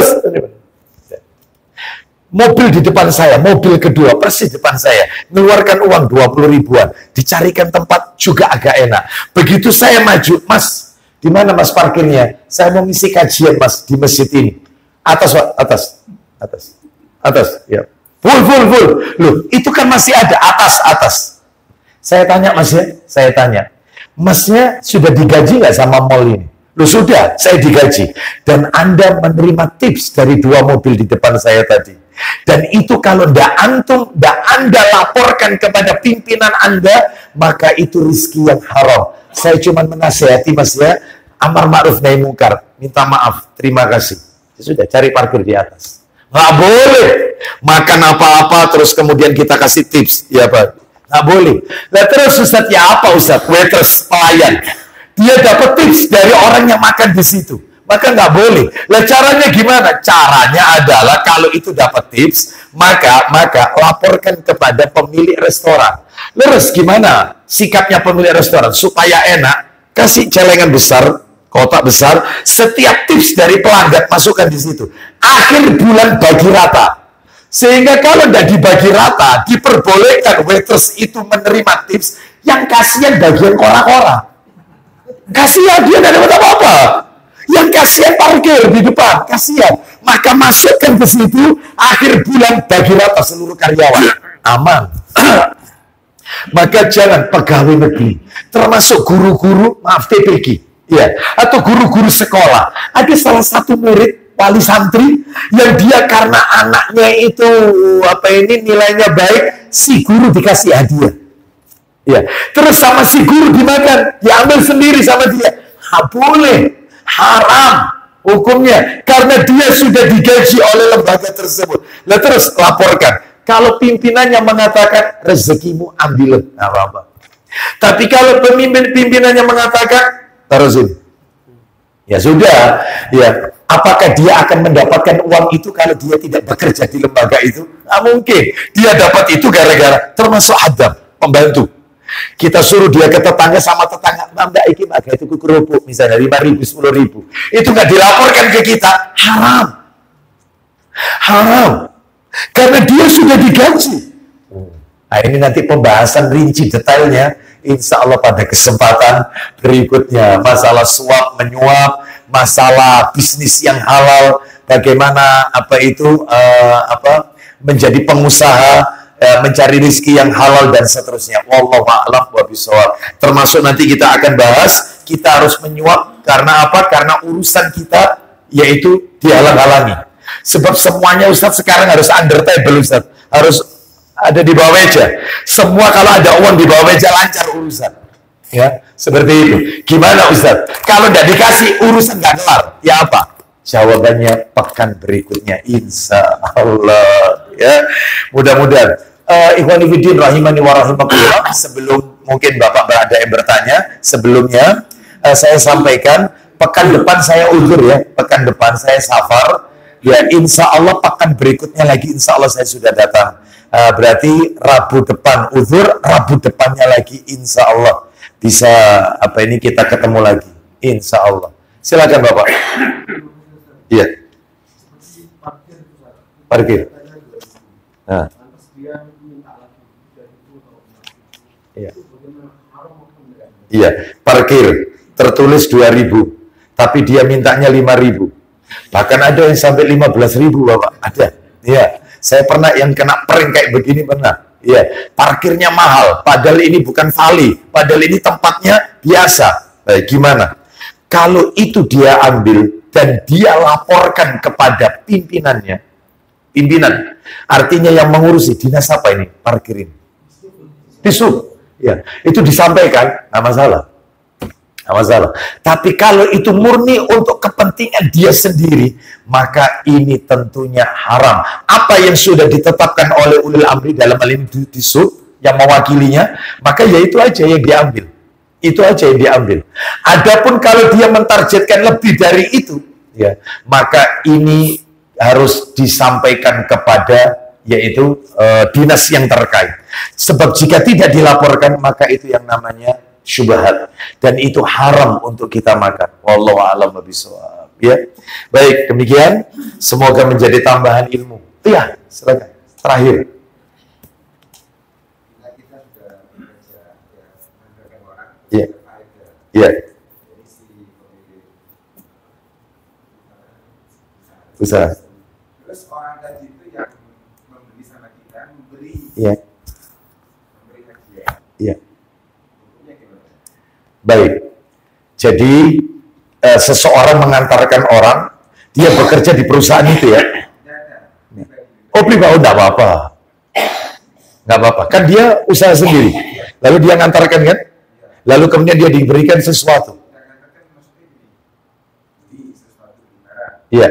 Mobil di depan saya, mobil kedua persis depan saya, mengeluarkan uang 20 ribuan, dicarikan tempat juga agak enak. Begitu saya maju, mas, di mana mas parkirnya? Saya mau ngisi kajian mas di masjid ini. Atas, ya. Full. Loh, itu kan masih ada atas. Saya tanya masnya sudah digaji nggak sama mall ini? Loh, sudah, saya digaji. Dan Anda menerima tips dari 2 mobil di depan saya tadi. Dan itu kalau Anda laporkan kepada pimpinan Anda, maka itu rezeki yang haram. Saya cuma menasihati mas ya, amar ma'ruf nahi mungkar, minta maaf, terima kasih. Sudah, cari parkir di atas. Nggak boleh makan apa-apa terus kemudian kita kasih tips, ya Pak. Nggak boleh. Nah terus Ustaz, ya apa Ustaz? Waiters, pelayan, dia dapat tips dari orang yang makan di situ, maka nggak boleh. Nah caranya gimana? Caranya adalah kalau itu dapat tips, maka laporkan kepada pemilik restoran. Terus gimana sikapnya pemilik restoran supaya enak? Kasih celengan besar, kotak besar, setiap tips dari pelanggan masukkan di situ. Akhir bulan bagi rata. Sehingga kalau tidak dibagi rata, diperbolehkan waiters itu menerima tips, yang kasihan bagian kora-kora. Kasihan, dia tidak dapat apa-apa. Yang kasihan parkir di depan, kasihan. Maka masukkan ke situ, akhir bulan bagi rata seluruh karyawan. Aman. Maka jangan pegawai negeri, termasuk guru-guru, maaf TPG, ya, atau guru-guru sekolah. Ada salah satu murid wali santri yang dia karena anaknya itu nilainya baik, si guru dikasih hadiah. Ya, terus sama si guru dimakan, diambil sendiri sama dia. Boleh, haram hukumnya karena dia sudah digaji oleh lembaga tersebut. Nah, terus laporkan. Kalau pimpinannya mengatakan rezekimu ambil, nggak apa-apa. Tapi kalau pimpinannya mengatakan terusin, ya sudah, ya. Apakah dia akan mendapatkan uang itu kalau dia tidak bekerja di lembaga itu? Nggak mungkin. Dia dapat itu gara-gara termasuk hadam, pembantu. Kita suruh dia ke tetangga, sama tetangga, Mbak Iki Mbak itu kerupuk misalnya 5.000, 10.000. Itu nggak dilaporkan ke kita, haram. Karena dia sudah digaji. Nah ini nanti pembahasan rinci detailnya, insya Allah pada kesempatan berikutnya. Masalah suap menyuap, masalah bisnis yang halal, bagaimana menjadi pengusaha, mencari rezeki yang halal dan seterusnya. Wallahu a'lam bishawab. Termasuk nanti kita akan bahas, kita harus menyuap karena apa? Karena urusan kita yaitu dihalang-halangi. Sebab semuanya Ustadz sekarang harus under table, Ustadz. Harus ada di bawah meja. Semua kalau ada uang di bawah meja lancar urusan. Ya, seperti itu. Gimana Ustadz? Kalau tidak dikasih urusan nggak kelar. Ya apa? Jawabannya pekan berikutnya, insya Allah. Ya, mudah-mudahan. Ikhwan fillah rahimani wa rahimakumullah. Sebelum mungkin Bapak berada yang bertanya, sebelumnya saya sampaikan pekan depan saya uzur ya, pekan depan saya safar. Ya, insya Allah pekan berikutnya lagi, insya Allah saya sudah datang. Berarti Rabu depan uzur, Rabu depannya lagi, insya Allah bisa kita ketemu lagi, insya Allah. Silakan Bapak. Iya. Parkir. Nah. Iya. Iya, parkir tertulis 2.000, tapi dia mintanya 5.000. Bahkan ada yang sampai 15.000, Bapak. Ada. Iya, saya pernah yang kena prank kayak begini pernah. Iya, parkirnya mahal, padahal ini bukan vali, padahal ini tempatnya biasa. Baik, gimana? Kalau itu dia ambil dan dia laporkan kepada pimpinannya, pimpinan, artinya yang mengurusi dinas apa ini? Parkirin. Disub. Ya, itu disampaikan, nggak masalah. Nggak masalah. Tapi kalau itu murni untuk kepentingan dia sendiri, maka ini tentunya haram. Apa yang sudah ditetapkan oleh ulil amri dalam hal ini disub, yang mewakilinya, maka ya itu aja yang diambil. Itu aja yang diambil. Adapun kalau dia mentargetkan lebih dari itu, ya, maka ini harus disampaikan kepada yaitu dinas yang terkait. Sebab jika tidak dilaporkan, maka itu yang namanya syubhat, dan itu haram untuk kita makan. Wallahu a'lam bishawab. Ya, baik, demikian. Semoga menjadi tambahan ilmu. Iya, silakan. Terakhir. Iya, iya. Usaha. Terus orang tadi itu yang membeli sama kita memberi. Iya. Iya. Baik. Jadi seseorang mengantarkan orang, dia bekerja di perusahaan itu ya. Oh, pribadi, enggak apa-apa. Enggak apa-apa. Kan dia usaha sendiri. Lalu dia ngantarkan kan? Lalu kemudian dia diberikan sesuatu. Iya.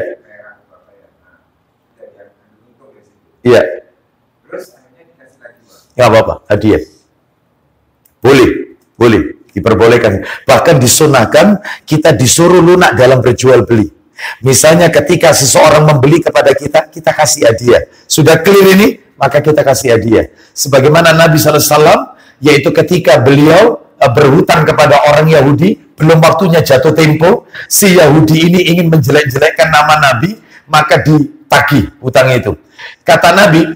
Iya. Enggak apa-apa, hadiah. Boleh, diperbolehkan. Bahkan disunahkan kita disuruh lunak dalam berjual beli. Misalnya ketika seseorang membeli kepada kita, kita kasih hadiah. Sudah clear ini, maka kita kasih hadiah. Sebagaimana Nabi SAW, yaitu ketika beliau berhutang kepada orang Yahudi, belum waktunya jatuh tempo, si Yahudi ini ingin menjelek-jelekkan nama Nabi, maka ditagih hutang itu. Kata Nabi,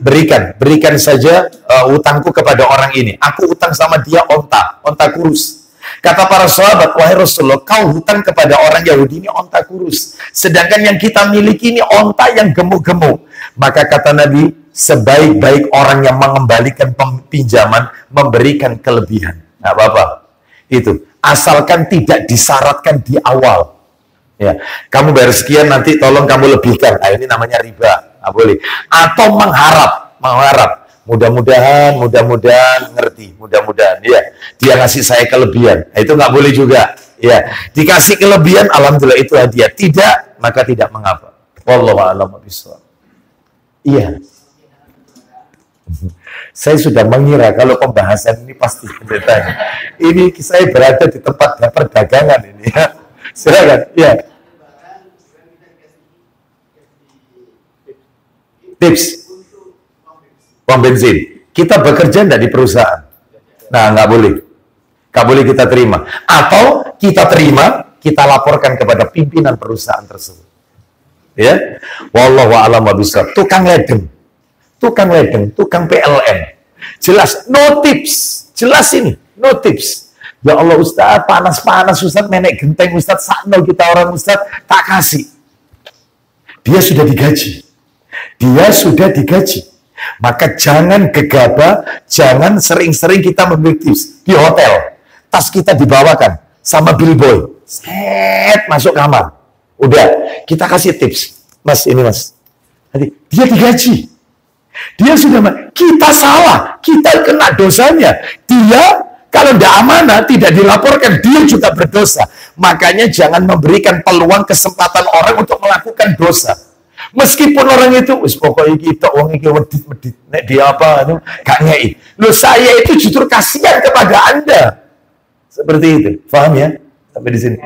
berikan saja utangku kepada orang ini. Aku utang sama dia onta kurus. Kata para sahabat, wahai Rasulullah, kau hutang kepada orang Yahudi ini onta kurus. Sedangkan yang kita miliki ini onta yang gemuk-gemuk. Maka kata Nabi, sebaik-baik orang yang mengembalikan pinjaman, memberikan kelebihan. Nggak apa-apa. Itu. Asalkan tidak disyaratkan di awal. Ya, kamu bayar sekian, nanti tolong kamu lebihkan. Nah, ini namanya riba. Nggak boleh. Atau mengharap. Mudah-mudahan ngerti. Mudah-mudahan, ya. Dia ngasih saya kelebihan. Nah, itu nggak boleh juga. Ya, dikasih kelebihan, alhamdulillah itu hadiah. Tidak, maka tidak mengapa. Wallahu a'lam bishawab. Iya. Saya sudah mengira kalau pembahasan ini pasti ditanya. Ini saya berada di tempat perdagangan ini. Ya. Silakan. Ya. Tips. Pom bensin. Kita bekerja enggak di perusahaan. Nah, nggak boleh. Nggak boleh kita terima. Atau kita terima, kita laporkan kepada pimpinan perusahaan tersebut. Ya. Wallahu a'lam bishawab. Tukang ledeng, tukang PLN. Jelas, no tips. Jelas ini, no tips. Ya Allah Ustaz, panas-panas Ustaz, menek genteng Ustaz, sakno kita orang Ustaz, tak kasih. Dia sudah digaji. Maka jangan gegabah, jangan sering-sering kita memberi tips. Di hotel, tas kita dibawakan sama billboy. Set, masuk kamar. Udah, kita kasih tips. Mas, ini mas. Dia digaji. Dia sudah, kita salah, kita kena dosanya. Dia kalau tidak amanah, tidak dilaporkan, dia juga berdosa. Makanya jangan memberikan peluang kesempatan orang untuk melakukan dosa. Meskipun orang itu, pokoknya kita uang ini medit, nek dia apa, itu gak ngei. Loh, saya itu justru kasihan kepada Anda. Seperti itu, paham ya? Sampai di sini.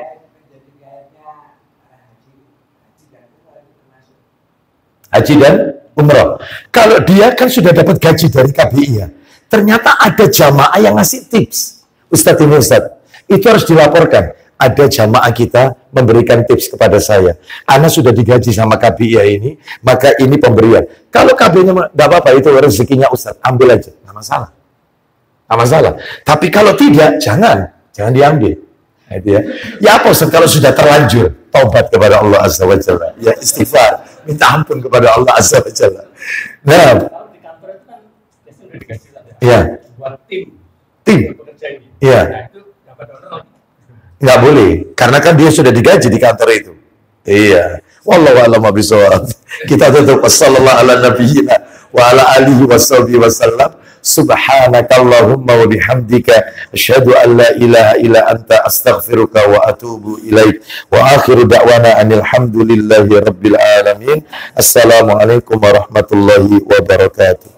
haji dan umroh. Kalau dia kan sudah dapat gaji dari KBI ya, ternyata ada jamaah yang ngasih tips. Ustadz ini Ustadz, itu harus dilaporkan. Ada jamaah kita memberikan tips kepada saya. Ana sudah digaji sama KBI ini, maka ini pemberian. Kalau KBI-nya nggak apa-apa, itu rezekinya Ustadz, ambil aja, nggak masalah. Nggak masalah. Tapi kalau tidak, jangan diambil. Nah, itu ya. Ya apa Ustaz, kalau sudah terlanjur, taubat kepada Allah Azza wa Jalla. Ya istighfar, minta ampun kepada Allah Azza wa Jalla. Nah, ya. Tim. Ya. Nggak boleh, karena kan dia sudah digaji di kantor itu. Iya. Wallahu a'lam bishawab. Kita tutup. Wassallallahu ala nabiyyina wa ala alihi washabihi wasallam. Subhanakallahumma wa bihamdika asyhadu an la ilaha illa anta astaghfiruka wa atubu ilaik. Wa akhiru da'wana anil hamdulillahi rabbil alamin. Assalamualaikum warahmatullahi wabarakatuh.